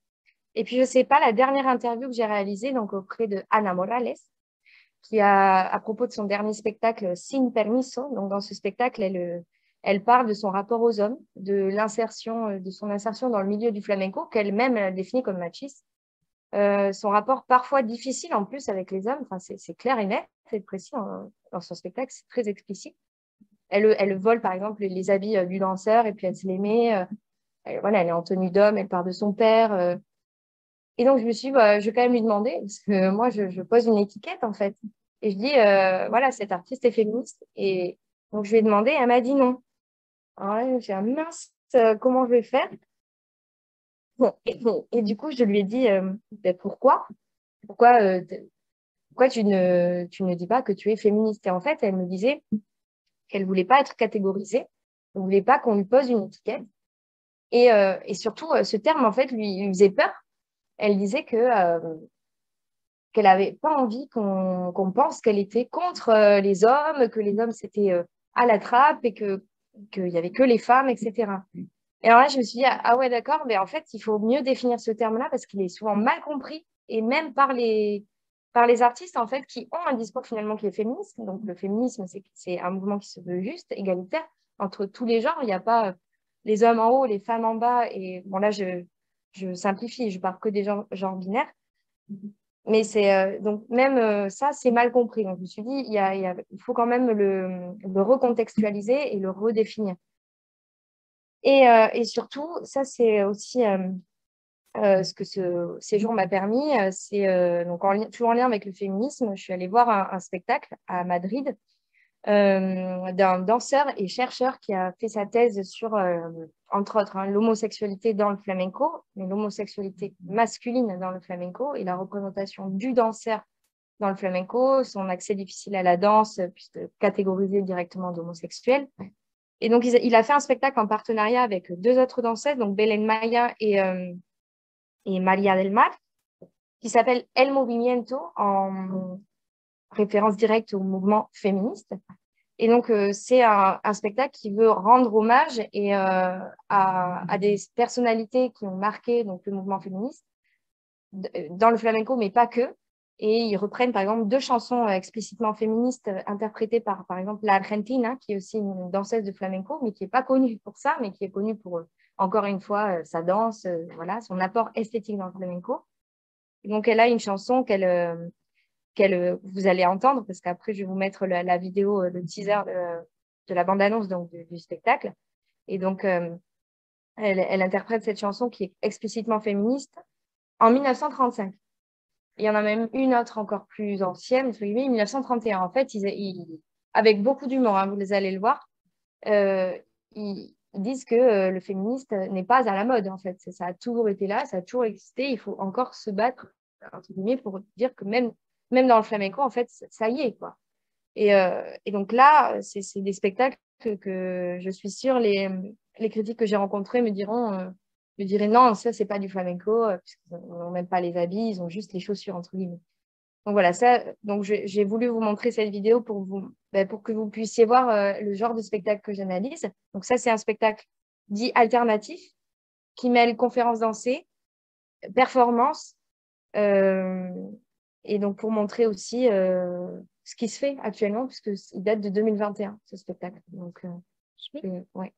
Et puis, je sais pas, la dernière interview que j'ai réalisée, donc auprès de Ana Morales, qui à propos de son dernier spectacle, Sin Permiso, donc dans ce spectacle, elle parle de son rapport aux hommes, de son insertion dans le milieu du flamenco, qu'elle-même définit comme machiste. Son rapport parfois difficile en plus avec les hommes, enfin, c'est clair et net, c'est précis dans son spectacle, c'est très explicite. Elle vole par exemple les habits du danseur et puis elle se les met. Voilà, elle est en tenue d'homme, elle part de son père. Et donc je me suis dit, je vais quand même lui demander, parce que moi je pose une étiquette en fait. Et je dis, voilà, cette artiste est féministe. Et donc je lui ai demandé, elle m'a dit non. Alors là, j'ai un mince, comment je vais faire? Bon, et du coup, je lui ai dit, pourquoi tu ne dis pas que tu es féministe? Et en fait, elle me disait qu'elle voulait pas être catégorisée, elle voulait pas qu'on lui pose une étiquette. Et surtout, ce terme, en fait, lui faisait peur. Elle disait qu'elle avait pas envie qu'on pense qu'elle était contre les hommes, que les hommes, c'était à la trappe et qu'il y avait que les femmes, etc. Et alors là, je me suis dit, ah ouais, d'accord, mais en fait, il faut mieux définir ce terme-là parce qu'il est souvent mal compris, et même par les artistes, en fait, qui ont un discours finalement qui est féministe. Donc, le féminisme, c'est un mouvement qui se veut juste, égalitaire, entre tous les genres. Il n'y a pas les hommes en haut, les femmes en bas. Et bon, là, je simplifie, je parle que des genres binaires. Mais donc, même ça, c'est mal compris. Donc, je me suis dit, il faut quand même le recontextualiser et le redéfinir. Et surtout, ça, c'est aussi ce que ce séjour m'a permis. C'est donc toujours en lien avec le féminisme. Je suis allée voir un spectacle à Madrid d'un danseur et chercheur qui a fait sa thèse sur, entre autres, l'homosexualité dans le flamenco, mais l'homosexualité masculine dans le flamenco et la représentation du danseur dans le flamenco, son accès difficile à la danse, puisque catégorisé directement d'homosexuel. Et donc, il a fait un spectacle en partenariat avec deux autres danseuses, donc Belén Maya et Maria del Mar, qui s'appelle El Movimiento, en référence directe au mouvement féministe. Et donc, c'est un spectacle qui veut rendre hommage à des personnalités qui ont marqué donc, le mouvement féministe dans le flamenco, mais pas que. Et ils reprennent, par exemple, deux chansons explicitement féministes interprétées par exemple, l'Argentine, qui est aussi une danseuse de flamenco, mais qui n'est pas connue pour ça, mais qui est connue pour, encore une fois, sa danse, voilà, son apport esthétique dans le flamenco. Et donc, elle a une chanson vous allez entendre, parce qu'après, je vais vous mettre la vidéo, le teaser de la bande-annonce du spectacle. Et donc, elle interprète cette chanson qui est explicitement féministe en 1935. Il y en a même une autre encore plus ancienne, 1931. En fait, avec beaucoup d'humour, vous les allez le voir, ils disent que le féministe n'est pas à la mode, en fait. Ça a toujours été là, ça a toujours existé. Il faut encore se battre, entre guillemets, pour dire que même dans le flamenco, en fait, ça y est, quoi. Et donc là, c'est des spectacles que je suis sûre, les critiques que j'ai rencontrés me diraient non, ça, c'est pas du flamenco, puisqu'ils n'ont même pas les habits, ils ont juste les chaussures, entre guillemets. Donc voilà, donc j'ai voulu vous montrer cette vidéo pour que vous puissiez voir le genre de spectacle que j'analyse. Donc ça, c'est un spectacle dit alternatif qui mêle conférences dansées, performances, et donc pour montrer aussi ce qui se fait actuellement, puisqu'il date de 2021, ce spectacle. Donc, ouais.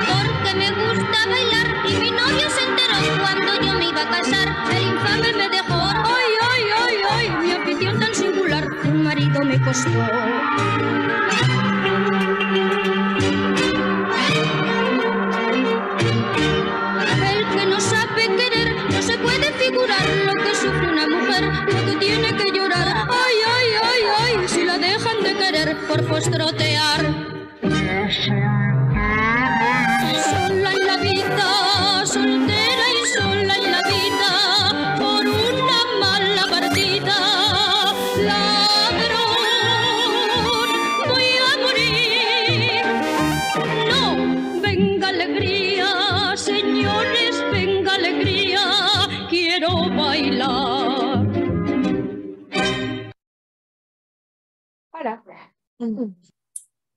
Porque me gusta bailar y mi novio se enteró cuando yo me iba a casar. El infame me dejó. Ay, ay, ay, ay, mi afición tan singular, un marido me costó. Sola en la vida, soltera y sola en la vida, por una mala partida, ladrón, voy a morir. No, venga alegría, señores, venga alegría, quiero bailar. Voilà.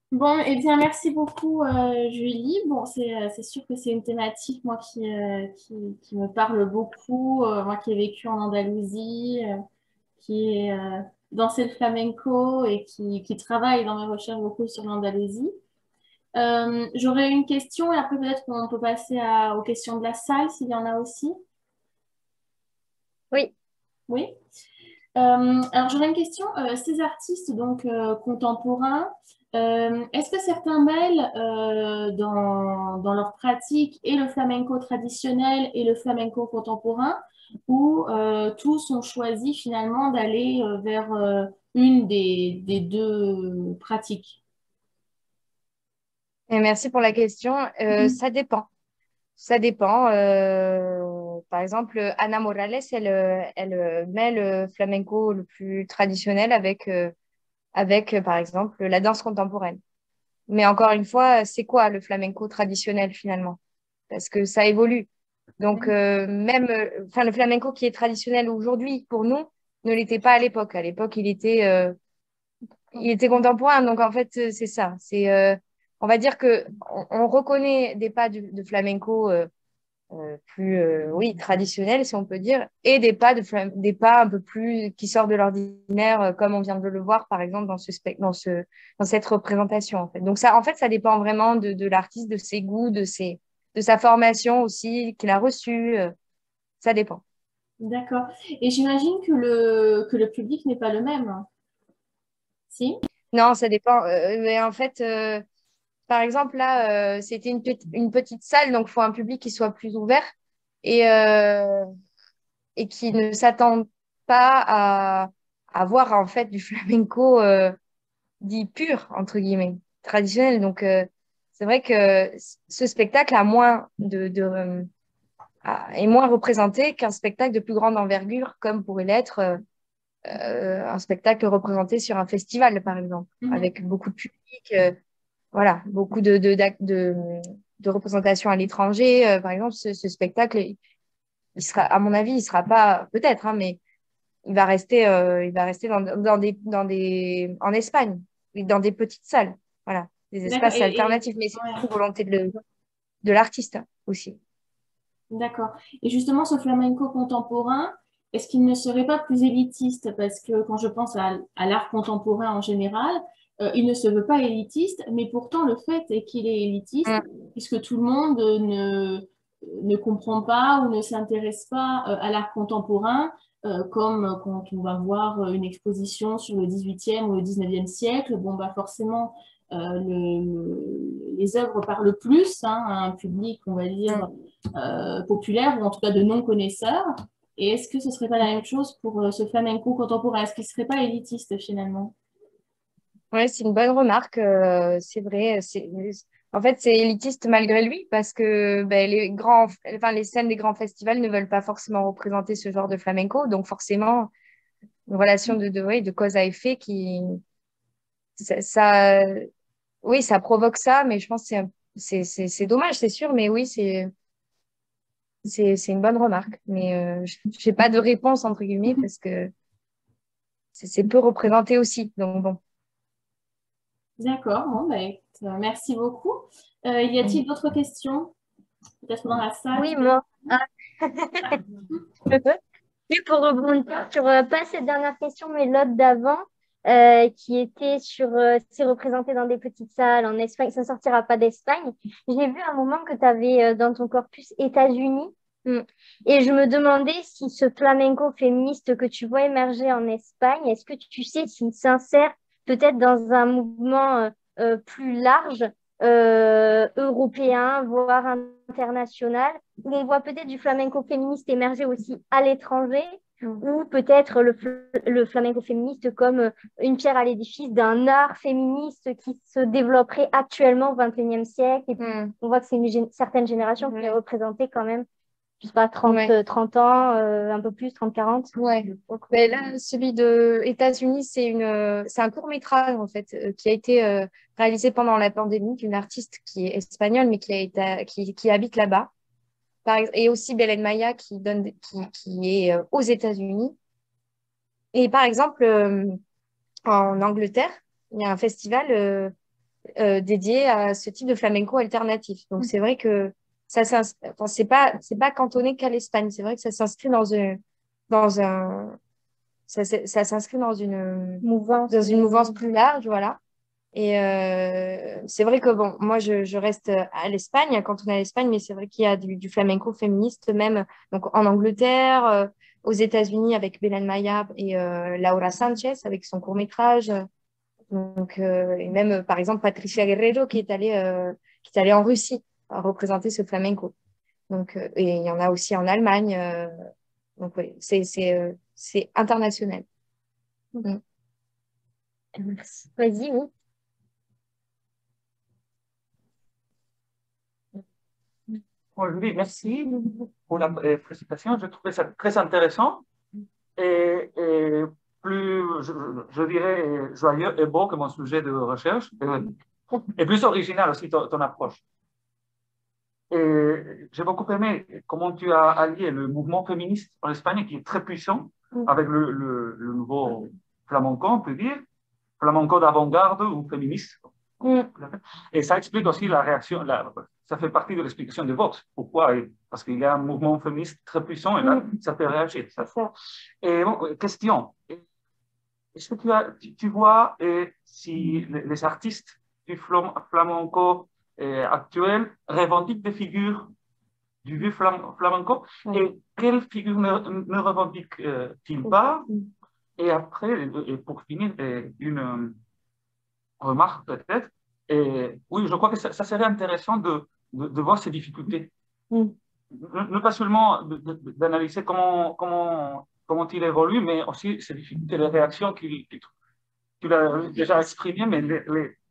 Bon, eh bien, merci beaucoup, Julie. Bon, c'est sûr que c'est une thématique, moi, qui me parle beaucoup. Moi qui ai vécu en Andalousie, qui ai dansé le flamenco et qui travaille dans mes recherches beaucoup sur l'Andalousie. J'aurais une question et après, peut-être qu'on peut passer aux questions de la salle, s'il y en a aussi. Oui. Oui. Alors, j'aurais une question. Ces artistes donc contemporains, est-ce que certains mêlent dans leur pratique et le flamenco traditionnel et le flamenco contemporain, ou tous ont choisi finalement d'aller vers une des deux pratiques? Et merci pour la question. Ça dépend. Ça dépend. Par exemple, Ana Morales, elle met le flamenco le plus traditionnel avec, par exemple, la danse contemporaine. Mais encore une fois, c'est quoi le flamenco traditionnel finalement? Parce que ça évolue. Donc, même, enfin, le flamenco qui est traditionnel aujourd'hui pour nous ne l'était pas à l'époque. À l'époque, il était contemporain. Donc, en fait, c'est ça. On va dire que on reconnaît des pas de flamenco plus oui traditionnels, si on peut dire, et des pas un peu plus qui sortent de l'ordinaire, comme on vient de le voir par exemple dans cette représentation en fait. Donc ça, en fait, ça dépend vraiment de l'artiste, de ses goûts, de sa formation aussi qu'il a reçue. Ça dépend. D'accord. Et j'imagine que le public n'est pas le même. Si? Non, ça dépend. Mais en fait, par exemple, là, c'était une petite salle, donc il faut un public qui soit plus ouvert et, euh, et qui ne s'attend pas à voir en fait du flamenco dit pur, entre guillemets, traditionnel. Donc, c'est vrai que ce spectacle est moins représenté qu'un spectacle de plus grande envergure, comme pourrait l'être un spectacle représenté sur un festival, par exemple, avec beaucoup de public. Voilà, beaucoup de représentations à l'étranger. Par exemple, ce spectacle, il sera, à mon avis, il sera pas, peut-être, hein, mais il va rester en Espagne, dans des petites salles. Voilà, des espaces alternatifs. Mais c'est une volonté de l'artiste hein, aussi. D'accord. Et justement, ce flamenco contemporain, est-ce qu'il ne serait pas plus élitiste? Parce que quand je pense à l'art contemporain en général, il ne se veut pas élitiste, mais pourtant le fait est qu'il est élitiste, puisque tout le monde ne comprend pas ou ne s'intéresse pas à l'art contemporain, comme quand on va voir une exposition sur le 18e ou le 19e siècle. Bon, bah forcément, les œuvres parlent plus hein, à un public, on va dire, populaire, ou en tout cas de non-connaisseurs. Et est-ce que ce ne serait pas la même chose pour ce flamenco contemporain? Est-ce qu'il ne serait pas élitiste finalement? Oui, c'est une bonne remarque. C'est vrai. En fait, c'est élitiste malgré lui parce que ben, les scènes des grands festivals ne veulent pas forcément représenter ce genre de flamenco. Donc, forcément, une relation de cause à effet oui, ça provoque ça, mais je pense que c'est dommage, c'est sûr. Mais oui, c'est une bonne remarque. Mais je n'ai pas de réponse, entre guillemets, parce que c'est peu représenté aussi. Donc, bon. D'accord, bon, bah, écoute, merci beaucoup. Y a-t-il d'autres questions? Peut-être dans la salle? Oui, moi. Oui, pour rebondir sur pas cette dernière question, mais l'autre d'avant, qui était sur c'est représenté dans des petites salles en Espagne, ça sortira pas d'Espagne. J'ai vu un moment que tu avais dans ton corpus États-Unis. Et je me demandais si ce flamenco féministe que tu vois émerger en Espagne, est-ce que tu sais s'il s'insère peut-être dans un mouvement plus large, européen, voire international, où on voit peut-être du flamenco féministe émerger aussi à l'étranger, ou peut-être le flamenco féministe comme une pierre à l'édifice d'un art féministe qui se développerait actuellement au XXIe siècle. Et puis, on voit que c'est une certaine génération qui est représentée quand même, je sais pas, 30 ans, un peu plus, 30-40. Ouais. Mais là, celui de États-Unis, c'est un court-métrage, en fait, qui a été réalisé pendant la pandémie d'une artiste qui est espagnole, mais qui habite là-bas. Et aussi Belén Maya qui est aux États-Unis. Et par exemple, en Angleterre, il y a un festival dédié à ce type de flamenco alternatif. Donc c'est vrai que c'est pas cantonné qu'à l'Espagne. C'est vrai que ça s'inscrit ça s'inscrit dans une mouvance plus large, voilà. Et c'est vrai que bon, moi je reste à l'Espagne, quand on est à l'Espagne, mais c'est vrai qu'il y a du flamenco féministe même donc en Angleterre, aux États-Unis avec Belén Maya et Laura Sanchez avec son court-métrage. Donc et même par exemple Patricia Guerrero qui est allée en Russie à représenter ce flamenco. Donc et il y en a aussi en Allemagne. Donc oui, c'est international. Vas-y, oui. Oui, merci pour la présentation. Je trouvais ça très intéressant et plus, je dirais, joyeux et beau que mon sujet de recherche et plus original aussi ton approche. Et j'ai beaucoup aimé comment tu as allié le mouvement féministe en Espagne qui est très puissant avec le nouveau flamenco, on peut dire, flamenco d'avant-garde ou féministe. Et ça explique aussi la réaction, ça fait partie de l'explication de Vox. Pourquoi? Parce qu'il y a un mouvement féministe très puissant et là, ça fait réagir. Ça. Et bon, question, est-ce que tu vois si les artistes du flamenco actuel revendiquent des figures du vieux flamenco et quelles figures ne revendiquent-ils pas? Et après, et pour finir, une remarque peut-être. Et oui, je crois que ça serait intéressant de voir ces difficultés. Ne pas seulement d'analyser comment il évolue, mais aussi ces difficultés de réaction qu'il a déjà exprimées, mais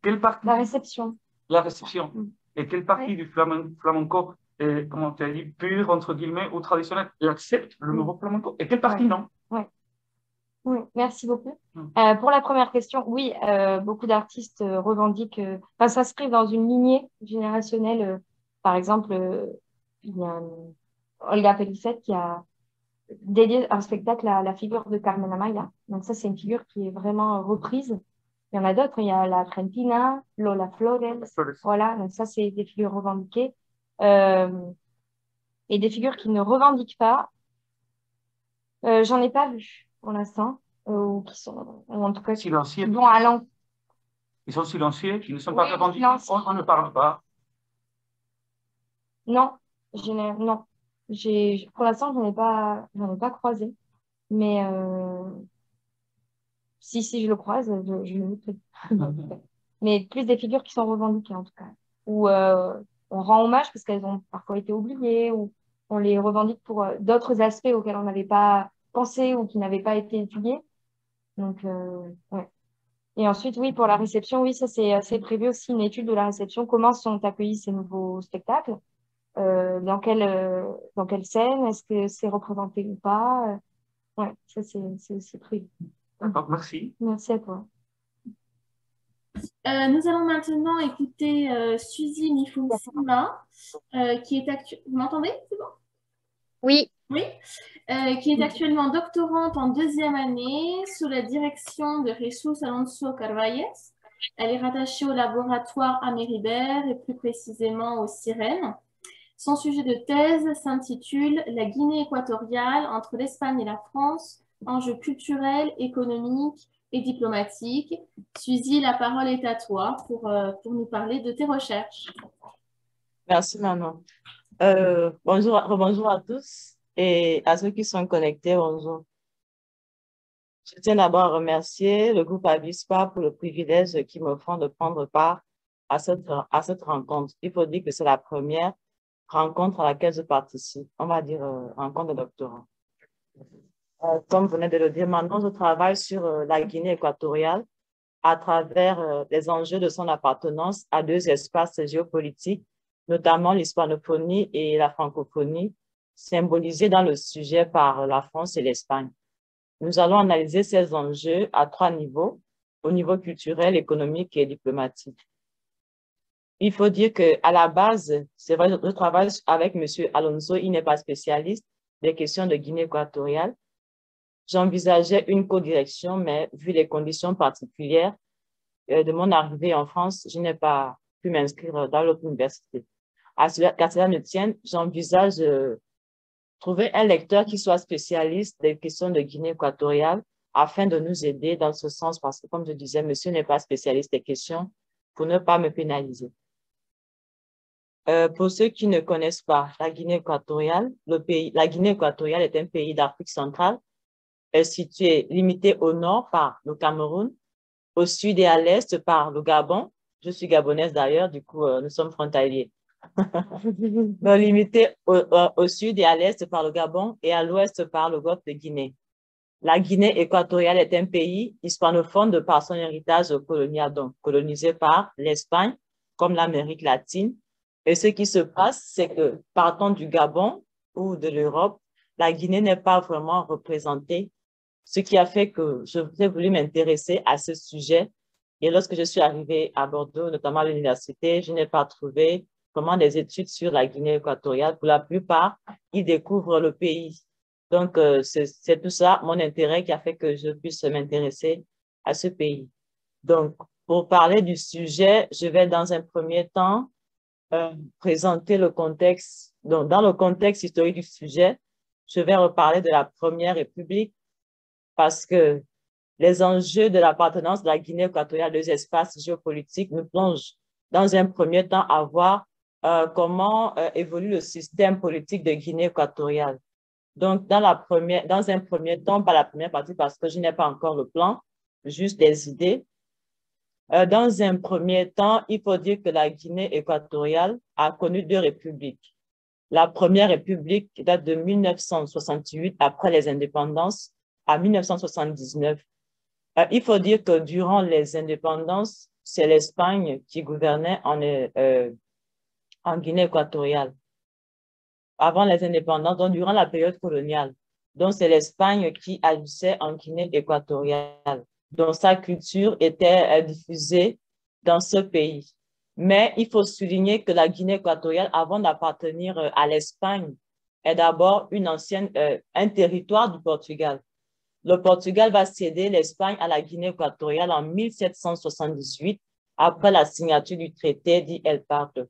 quelle partie... La réception. La réception. Et quelle partie du flamenco est, comment tu as dit, pur, entre guillemets, ou traditionnel, accepte le nouveau flamenco? Et quelle partie non? Oui, merci beaucoup. Pour la première question, oui, beaucoup d'artistes revendiquent, s'inscrivent dans une lignée générationnelle. Par exemple, il y a Olga Pellicet qui a dédié un spectacle à la figure de Carmen Amaya. Donc ça, c'est une figure qui est vraiment reprise. Il y en a d'autres, il y a la Trentina, Lola Flores, voilà, donc ça, c'est des figures revendiquées. Et des figures qui ne revendiquent pas, j'en ai pas vu pour l'instant, ou qui sont, ou en tout cas, silencieux. Bon, à ils sont silencieux, ils ne sont pas revendiqués, on ne parle pas. Non, non. Pour l'instant, j'en ai pas croisé. Mais si je le croise, je le fais. Mais plus des figures qui sont revendiquées, en tout cas. Ou on rend hommage parce qu'elles ont parfois été oubliées, ou on les revendique pour d'autres aspects auxquels on n'avait pas pensé ou qui n'avaient pas été étudiés. Donc, ouais. Et ensuite, oui, pour la réception, oui, ça c'est prévu aussi une étude de la réception. Comment sont accueillis ces nouveaux spectacles? Dans quelle scène? Est-ce que c'est représenté ou pas? Ouais, ça c'est prévu. D'accord, merci. Merci à toi. Nous allons maintenant écouter Suzy Mifungsima, qui est actuellement... Vous m'entendez? C'est bon? Oui. Oui, qui est actuellement doctorante en 2e année sous la direction de Jesus Alonso Carvalles. Elle est rattachée au laboratoire Améribert et plus précisément au CIREN. Son sujet de thèse s'intitule « La Guinée équatoriale entre l'Espagne et la France, enjeux culturels, économiques et diplomatiques ». Suzy, la parole est à toi pour nous parler de tes recherches. Merci Manon. Bonjour à tous et à ceux qui sont connectés, bonjour. Je tiens d'abord à remercier le groupe Avispa pour le privilège qu'ils me font de prendre part à cette rencontre. Il faut dire que c'est la première rencontre à laquelle je participe, on va dire rencontre de doctorants. Comme vous venez de le dire, maintenant, je travaille sur la Guinée équatoriale à travers les enjeux de son appartenance à deux espaces géopolitiques, notamment l'hispanophonie et la francophonie, symbolisés dans le sujet par la France et l'Espagne. Nous allons analyser ces enjeux à trois niveaux, au niveau culturel, économique et diplomatique. Il faut dire qu'à la base, c'est vrai, je travaille avec M. Alonso, il n'est pas spécialiste des questions de Guinée équatoriale. J'envisageais une codirection, mais vu les conditions particulières de mon arrivée en France, je n'ai pas pu m'inscrire dans l'autre université. Qu'à cela ne tienne, j'envisage trouver un lecteur qui soit spécialiste des questions de Guinée équatoriale afin de nous aider dans ce sens, parce que, comme je disais, monsieur n'est pas spécialiste des questions, pour ne pas me pénaliser. Pour ceux qui ne connaissent pas la Guinée équatoriale, la Guinée équatoriale est un pays d'Afrique centrale. Elle est située, limitée au nord par le Cameroun, au sud et à l'est par le Gabon. Je suis gabonaise d'ailleurs, du coup, nous sommes frontaliers. Donc, limitée au sud et à l'est par le Gabon et à l'ouest par le golfe de Guinée. La Guinée équatoriale est un pays hispanophone de par son héritage colonial, donc colonisé par l'Espagne, comme l'Amérique latine. Et ce qui se passe, c'est que partant du Gabon ou de l'Europe, la Guinée n'est pas vraiment représentée, ce qui a fait que j'ai voulu m'intéresser à ce sujet. Et lorsque je suis arrivée à Bordeaux, notamment à l'université, je n'ai pas trouvé vraiment des études sur la Guinée équatoriale. Pour la plupart, ils découvrent le pays. Donc, c'est tout ça, mon intérêt, qui a fait que je puisse m'intéresser à ce pays. Donc, pour parler du sujet, je vais dans un premier temps présenter le contexte. Donc, dans le contexte historique du sujet, je vais reparler de la Première République parce que les enjeux de l'appartenance de la Guinée équatoriale à deux espaces géopolitiques nous plongent dans un premier temps à voir comment évolue le système politique de Guinée équatoriale. Donc, dans un premier temps, pas la première partie parce que je n'ai pas encore le plan, juste des idées. Dans un premier temps, il faut dire que la Guinée équatoriale a connu deux républiques. La première république date de 1968, après les indépendances, à 1979. Il faut dire que durant les indépendances, c'est l'Espagne qui gouvernait en Guinée équatoriale. Avant les indépendances, donc durant la période coloniale. Donc, c'est l'Espagne qui agissait en Guinée équatoriale. Donc, sa culture était diffusée dans ce pays. Mais il faut souligner que la Guinée équatoriale, avant d'appartenir à l'Espagne, est d'abord un territoire du Portugal. Le Portugal va céder l'Espagne à la Guinée équatoriale en 1778, après la signature du traité dit El Pardo.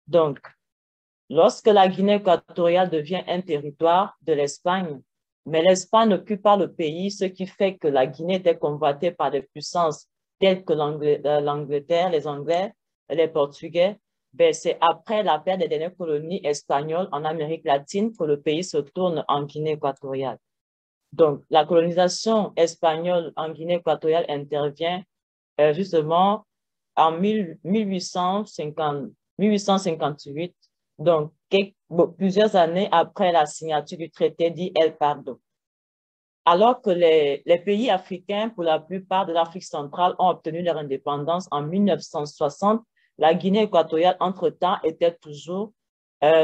Donc, lorsque la Guinée équatoriale devient un territoire de l'Espagne, mais l'Espagne n'occupe pas le pays, ce qui fait que la Guinée était convoitée par des puissances telles que l'Angleterre, les Anglais, les Portugais. Ben, c'est après la perte des dernières colonies espagnoles en Amérique latine que le pays se tourne en Guinée équatoriale. Donc, la colonisation espagnole en Guinée équatoriale intervient justement en 1858, donc plusieurs années après la signature du traité dit El Pardo. Alors que les pays africains, pour la plupart de l'Afrique centrale, ont obtenu leur indépendance en 1960, la Guinée équatoriale, entre-temps, était toujours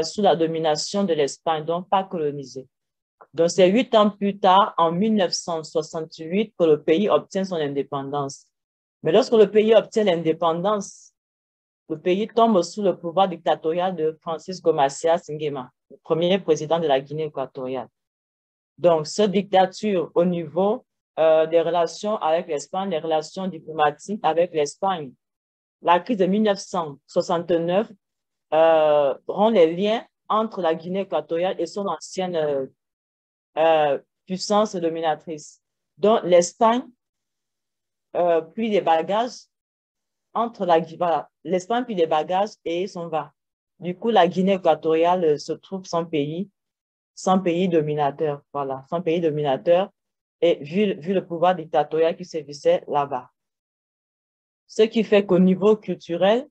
sous la domination de l'Espagne, donc pas colonisée. Donc, c'est 8 ans plus tard, en 1968, que le pays obtient son indépendance. Mais lorsque le pays obtient l'indépendance, le pays tombe sous le pouvoir dictatorial de Francisco Macias Nguema, le premier président de la Guinée équatoriale. Donc, cette dictature au niveau des relations avec l'Espagne, les relations diplomatiques avec l'Espagne, la crise de 1969 rend les liens entre la Guinée équatoriale et son ancienne puissance dominatrice. Donc, l'Espagne plie des bagages entre l'Espagne plie des bagages et s'en va. Du coup, la Guinée équatoriale se trouve sans pays dominateur. Voilà, sans pays dominateur et vu le pouvoir dictatorial qui sévissait là-bas. Ce qui fait qu'au niveau culturel,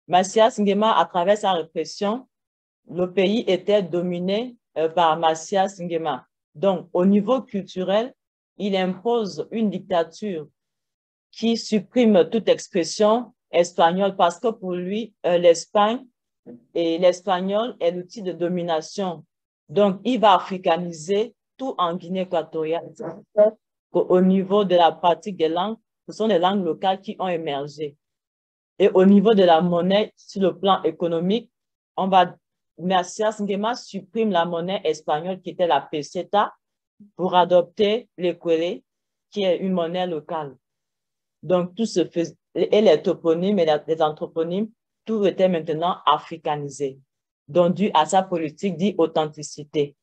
Macias Nguema, à travers sa répression, le pays était dominé par Macias Nguema. Donc, au niveau culturel, il impose une dictature qui supprime toute expression espagnole parce que pour lui, l'Espagne et l'espagnol est l'outil de domination. Donc, il va africaniser tout en Guinée équatoriale. Au niveau de la pratique des langues, ce sont les langues locales qui ont émergé. Et au niveau de la monnaie, sur le plan économique, Mercias Nguema supprime la monnaie espagnole qui était la peseta pour adopter l'equele, qui est une monnaie locale. Donc, tout se fait, et les toponymes et les anthroponymes, tout était maintenant africanisé, donc dû à sa politique d'authenticité.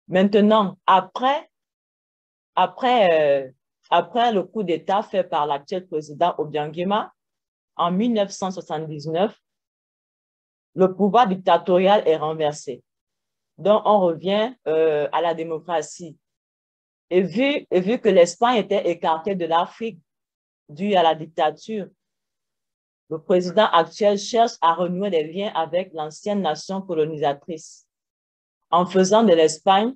Maintenant, après le coup d'État fait par l'actuel président Obiang-Nguema, en 1979, le pouvoir dictatorial est renversé. Donc, on revient à la démocratie. Et vu que l'Espagne était écartée de l'Afrique dû à la dictature, le président actuel cherche à renouer les liens avec l'ancienne nation colonisatrice en faisant de l'Espagne,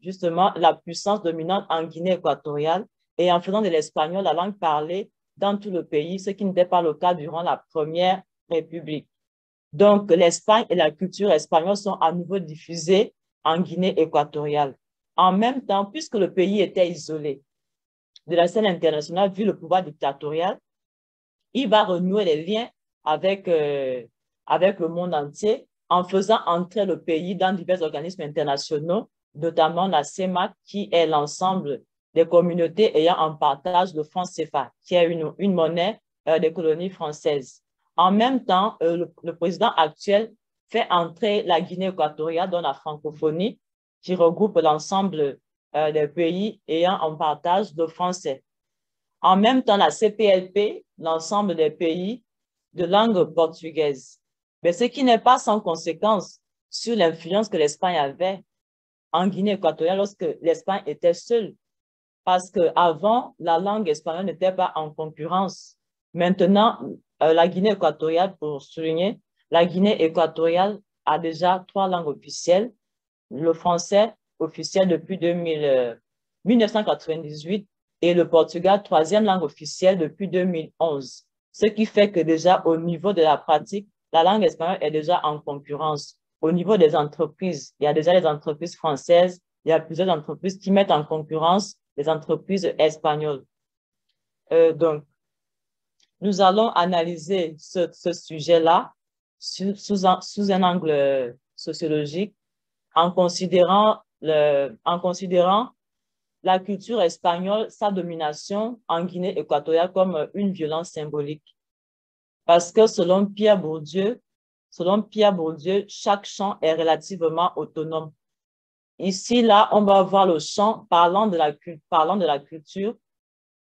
justement, la puissance dominante en Guinée équatoriale et en faisant de l'espagnol la langue parlée dans tout le pays, ce qui n'était pas le cas durant la Première République. Donc, l'Espagne et la culture espagnole sont à nouveau diffusées en Guinée équatoriale. En même temps, puisque le pays était isolé de la scène internationale vu le pouvoir dictatorial, il va renouer les liens avec le monde entier en faisant entrer le pays dans divers organismes internationaux, notamment la CEMAC, qui est l'ensemble des communautés ayant en partage le franc CFA, qui est une monnaie des colonies françaises. En même temps, le président actuel fait entrer la Guinée équatoriale dans la francophonie, qui regroupe l'ensemble des pays ayant en partage le français. En même temps, la CPLP, l'ensemble des pays de langue portugaise. Mais ce qui n'est pas sans conséquence sur l'influence que l'Espagne avait en Guinée équatoriale lorsque l'Espagne était seule. Parce qu'avant, la langue espagnole n'était pas en concurrence. Maintenant, la Guinée équatoriale, pour souligner, la Guinée équatoriale a déjà 3 langues officielles. Le français officiel depuis 1998 et le Portugal, 3e langue officielle depuis 2011. Ce qui fait que déjà au niveau de la pratique, la langue espagnole est déjà en concurrence. Au niveau des entreprises, il y a déjà les entreprises françaises, il y a plusieurs entreprises qui mettent en concurrence les entreprises espagnoles. Donc, nous allons analyser ce sujet-là sous un angle sociologique en considérant la culture espagnole, sa domination en Guinée équatoriale comme une violence symbolique. Parce que selon Pierre Bourdieu, chaque champ est relativement autonome. Ici, là, on va voir le champ parlant de la culture,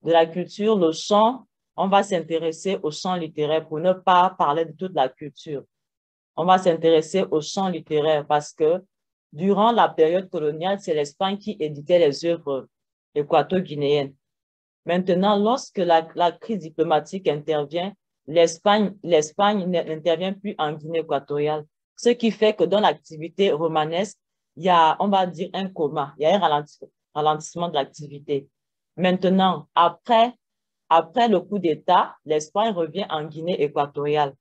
le champ, on va s'intéresser au champ littéraire pour ne pas parler de toute la culture. On va s'intéresser au champ littéraire parce que durant la période coloniale, c'est l'Espagne qui éditait les œuvres équato-guinéennes. Maintenant, lorsque la crise diplomatique intervient, l'Espagne n'intervient plus en Guinée équatoriale. Ce qui fait que dans l'activité romanesque, il y a, on va dire, un coma, il y a un ralentissement de l'activité. Maintenant, après le coup d'État, l'Espagne revient en Guinée équatoriale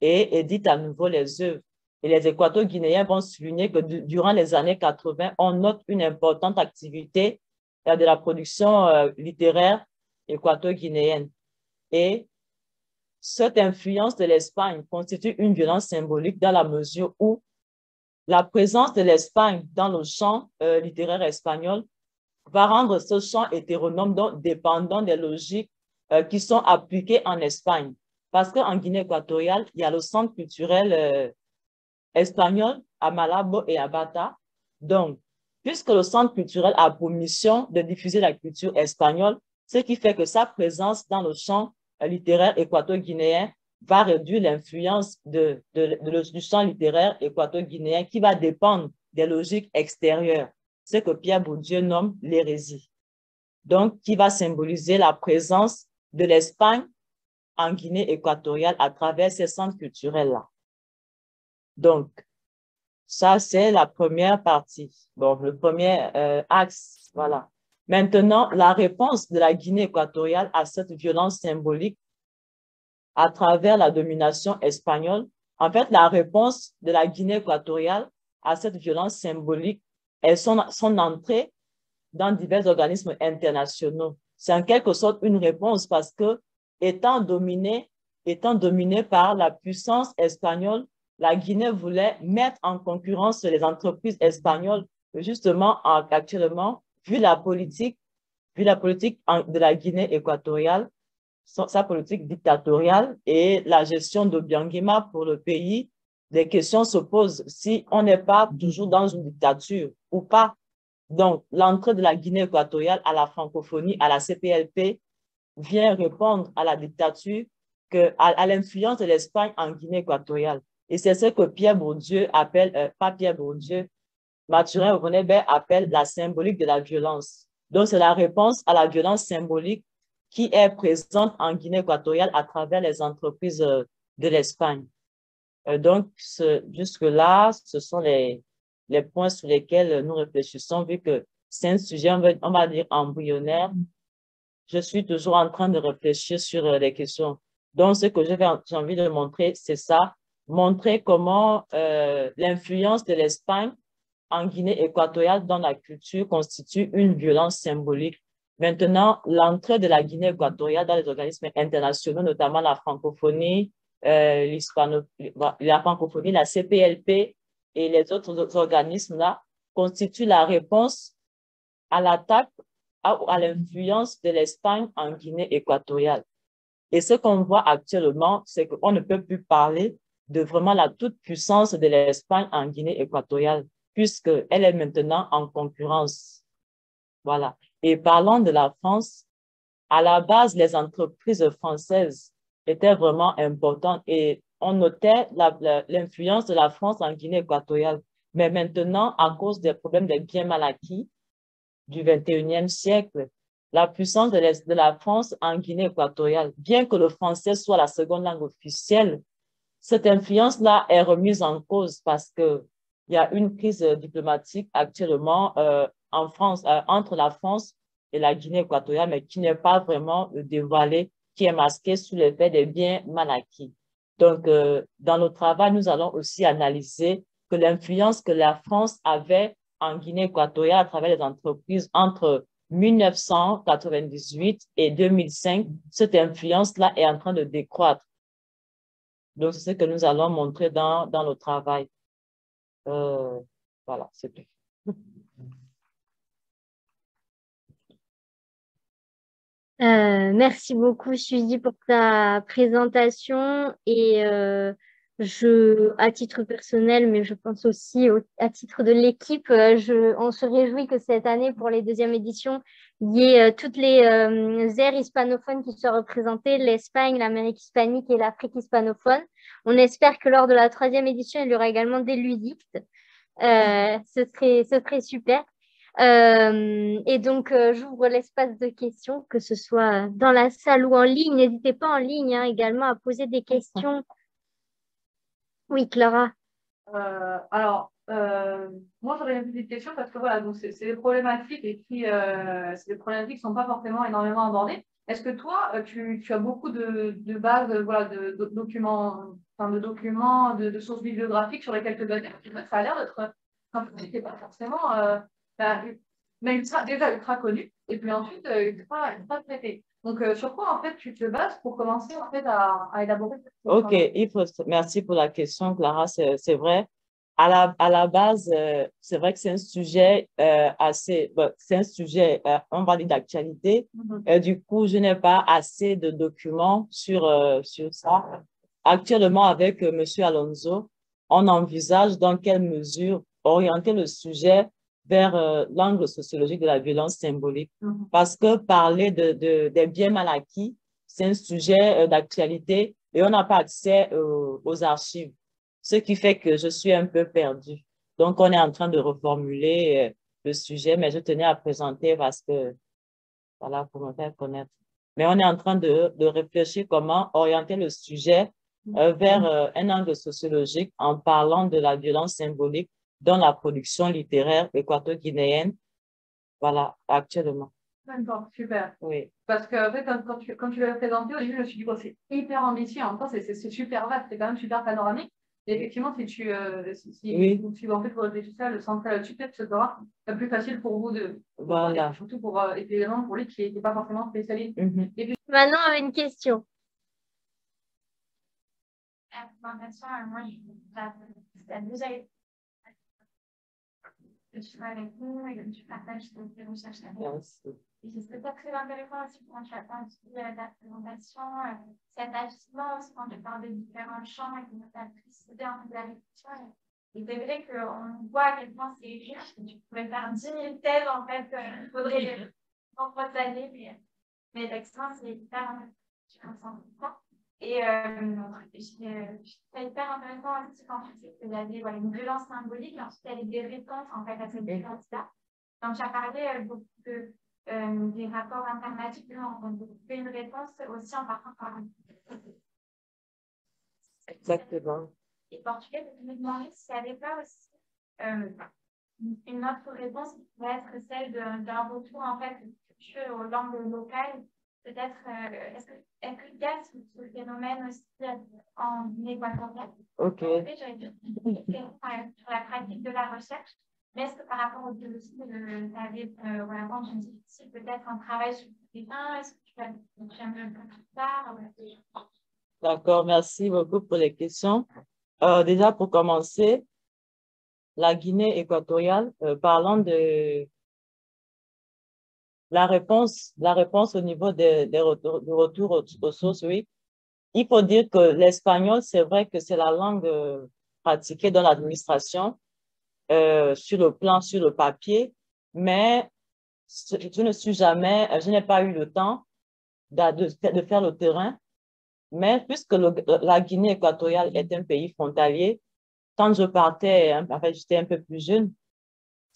et édite à nouveau les œuvres. Et les Équato-Guinéens vont souligner que durant les années 80, on note une importante activité de la production littéraire équato-guinéenne. Et cette influence de l'Espagne constitue une violence symbolique dans la mesure où la présence de l'Espagne dans le champ littéraire espagnol va rendre ce champ hétéronome, donc dépendant des logiques qui sont appliquées en Espagne. Parce qu'en Guinée équatoriale, il y a le centre culturel espagnol à Malabo et à Bata. Donc, puisque le centre culturel a pour mission de diffuser la culture espagnole, ce qui fait que sa présence dans le champ littéraire équato-guinéen va réduire l'influence du champ littéraire équato-guinéen qui va dépendre des logiques extérieures, ce que Pierre Bourdieu nomme l'hérésie. Donc, qui va symboliser la présence de l'Espagne en Guinée équatoriale à travers ces centres culturels-là. Donc, Ça, c'est la première partie. Bon, le premier axe, voilà. Maintenant, la réponse de la Guinée équatoriale à cette violence symbolique à travers la domination espagnole, en fait, la réponse de la Guinée équatoriale à cette violence symbolique est son entrée dans divers organismes internationaux. C'est en quelque sorte une réponse parce que, étant dominée par la puissance espagnole, la Guinée voulait mettre en concurrence les entreprises espagnoles. Justement, actuellement, vu la politique de la Guinée équatoriale, sa politique dictatoriale et la gestion de Biangima pour le pays, des questions se posent si on n'est pas toujours dans une dictature ou pas. Donc, l'entrée de la Guinée équatoriale à la francophonie, à la CPLP, vient répondre à la dictature, à l'influence de l'Espagne en Guinée équatoriale. Et c'est ce que Pierre Bourdieu appelle, pas Pierre Bourdieu, Mathurin Rouvenay appelle la symbolique de la violence. Donc, c'est la réponse à la violence symbolique qui est présente en Guinée équatoriale à travers les entreprises de l'Espagne. Donc, jusque-là, ce sont les points sur lesquels nous réfléchissons, vu que c'est un sujet, on va dire, embryonnaire. Je suis toujours en train de réfléchir sur les questions. Donc, ce que j'ai envie de montrer, c'est ça, montrer comment l'influence de l'Espagne en Guinée équatoriale dans la culture constitue une violence symbolique. Maintenant, l'entrée de la Guinée équatoriale dans les organismes internationaux, notamment la francophonie, la francophonie, la CPLP et les autres organismes-là, constituent la réponse à l'attaque, à l'influence de l'Espagne en Guinée équatoriale. Et ce qu'on voit actuellement, c'est qu'on ne peut plus parler de vraiment la toute-puissance de l'Espagne en Guinée équatoriale, puisqu'elle est maintenant en concurrence. Voilà. Et parlant de la France, à la base, les entreprises françaises étaient vraiment importantes et on notait l'influence de la France en Guinée équatoriale. Mais maintenant, à cause des problèmes des biens mal acquis du 21e siècle, la puissance de la France en Guinée équatoriale, bien que le français soit la seconde langue officielle, cette influence-là est remise en cause parce qu'il y a une crise diplomatique actuellement en France, entre la France et la Guinée équatoriale, mais qui n'est pas vraiment dévoilée, qui est masquée sous l'effet des biens mal acquis. Donc, dans le travail, nous allons aussi analyser que l'influence que la France avait en Guinée équatoriale à travers les entreprises entre 1998 et 2005, cette influence-là est en train de décroître. Donc, c'est ce que nous allons montrer dans le travail. Voilà, c'est tout. Merci beaucoup, Suzy, pour ta présentation. Et à titre personnel, mais je pense aussi à titre de l'équipe, on se réjouit que cette année, pour les deuxièmes éditions, il y ait toutes les aires hispanophones qui soient représentées, l'Espagne, l'Amérique hispanique et l'Afrique hispanophone. On espère que lors de la troisième édition, il y aura également des ludictes. Ce serait super. Et donc, j'ouvre l'espace de questions, que ce soit dans la salle ou en ligne. N'hésitez pas en ligne également à poser des questions. Oui, Clara. Moi, j'aurais une petite question parce que voilà, donc c'est des problématiques et puis c'est des problématiques qui ne sont pas forcément énormément abordées. Est-ce que toi, tu as beaucoup de bases, voilà, de documents, enfin, de sources bibliographiques sur lesquelles te baser? Ça a l'air d'être un c'est pas forcément, mais déjà ultra connu et puis ensuite ultra traité. Donc, sur quoi, en fait, tu te bases pour commencer, en fait, à élaborer cette question? OK, merci pour la question, Clara. C'est vrai. À la base, c'est vrai que c'est un sujet c'est un sujet, on va dire, d'actualité. Du coup, je n'ai pas assez de documents sur ça. Actuellement, avec M. Alonso, on envisage dans quelle mesure orienter le sujet vers l'angle sociologique de la violence symbolique. Parce que parler des biens mal acquis, c'est un sujet d'actualité et on n'a pas accès aux archives. Ce qui fait que je suis un peu perdue. Donc, on est en train de reformuler le sujet, mais je tenais à présenter parce que, voilà, pour me faire connaître. Mais on est en train de réfléchir comment orienter le sujet vers un angle sociologique en parlant de la violence symbolique dans la production littéraire équato-guinéenne, voilà, actuellement. D'accord, super. Oui. Parce que en fait, quand tu l'as présenté, au début, je me suis dit, bon, c'est hyper ambitieux. En même temps, c'est super vaste, c'est quand même super panoramique. Et effectivement, si tu en fait, vous réfléchissez à le centrer là-dessus, peut-être que ce sera plus facile pour vous de. Voilà. Surtout pour, évidemment, pour lui qui n'est pas forcément spécialiste. Mm-hmm. Et puis, Maintenant, on a une question. Moi, ça déjà été. Que tu sois avec nous et que tu partages tes recherches avec nous. Et c'est pas très intéressant aussi quand tu as parlé de la présentation, cet agissement aussi quand tu parles des différents champs et de notre préciser en fait la lecture. Et c'est vrai qu'on voit à quel point c'est riche, que tu pourrais faire 10 000 thèses en fait, il faudrait les nombreuses années, mais l'excellence c'est hyper intéressant. Et c'est hyper intéressant aussi quand tu sais qu'il y avait une violence symbolique, ensuite il y avait des réponses en fait à cette violence-là. Donc, tu as parlé beaucoup des rapports alternatifs, on fait une réponse aussi en partant par. Exactement. Et Portugais, je me demandais s'il n'y avait pas aussi une autre réponse qui pourrait être celle d'un retour en fait aux langues locales. Peut-être, est-ce qu'il y a ce phénomène aussi en Guinée équatoriale? Ok. J'avais dû sur la pratique de la recherche, mais est-ce que par rapport au biologie, tu avais, voilà, quand je dis difficile, peut-être un travail sur le terrain, est-ce que tu aimerais un peu plus tard? D'accord, merci beaucoup pour les questions. Déjà, pour commencer, la Guinée équatoriale, parlant de la réponse au niveau du retour aux sources, oui. Il faut dire que l'espagnol, c'est vrai que c'est la langue pratiquée dans l'administration, sur le papier, mais je n'ai pas eu le temps de faire le terrain, mais puisque la Guinée équatoriale est un pays frontalier, quand je partais, en fait, j'étais un peu plus jeune,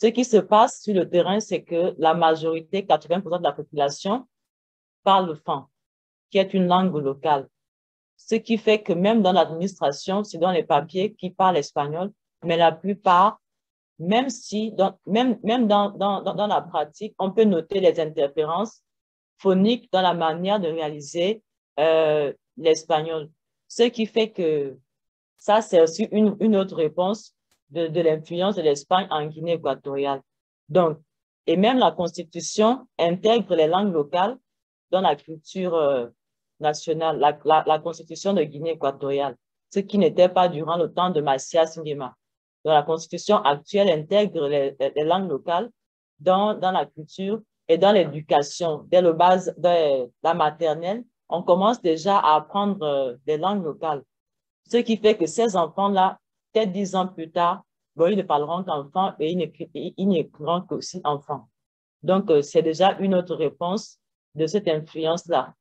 ce qui se passe sur le terrain, c'est que la majorité, 80% de la population, parle le fan, qui est une langue locale. Ce qui fait que même dans l'administration, c'est dans les papiers qui parlent espagnol, mais la plupart, même dans la pratique, on peut noter les interférences phoniques dans la manière de réaliser l'espagnol. Ce qui fait que ça, c'est aussi une autre réponse de l'influence de l'Espagne en Guinée équatoriale. Donc, et même la Constitution intègre les langues locales dans la culture nationale, la Constitution de Guinée équatoriale, ce qui n'était pas durant le temps de Macias Nguema. Donc, la Constitution actuelle intègre les langues locales dans la culture et dans l'éducation. Dès le base de la maternelle, on commence déjà à apprendre des langues locales. Ce qui fait que ces enfants-là, peut-être 10 ans plus tard, bon, ils ne parleront qu'enfant et ils n'écriront qu'aussi enfant. Donc, c'est déjà une autre réponse de cette influence-là.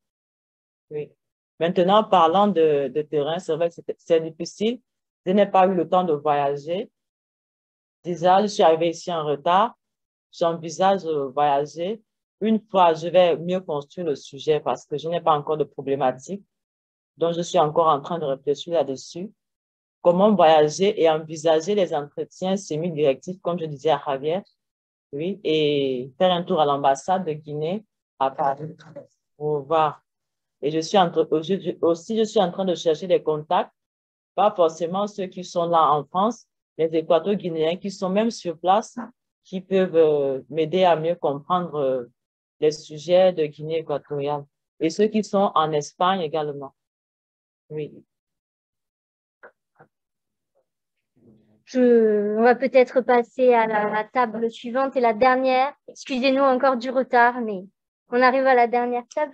Oui. Maintenant, parlant de terrain, c'est vrai que c'est difficile. Je n'ai pas eu le temps de voyager. Déjà, je suis arrivée ici en retard. J'envisage de voyager. Une fois, je vais mieux construire le sujet parce que je n'ai pas encore de problématique. Donc, je suis encore en train de réfléchir là-dessus. Comment voyager et envisager les entretiens semi-directifs, comme je disais à Javier, oui, et faire un tour à l'ambassade de Guinée à Paris pour voir. Et je suis en train de chercher des contacts, pas forcément ceux qui sont là en France, les Équato-Guinéens qui sont même sur place, qui peuvent m'aider à mieux comprendre les sujets de Guinée équatoriale. Et ceux qui sont en Espagne également. Oui. On va peut-être passer à la table suivante et la dernière. Excusez-nous encore du retard, mais on arrive à la dernière table.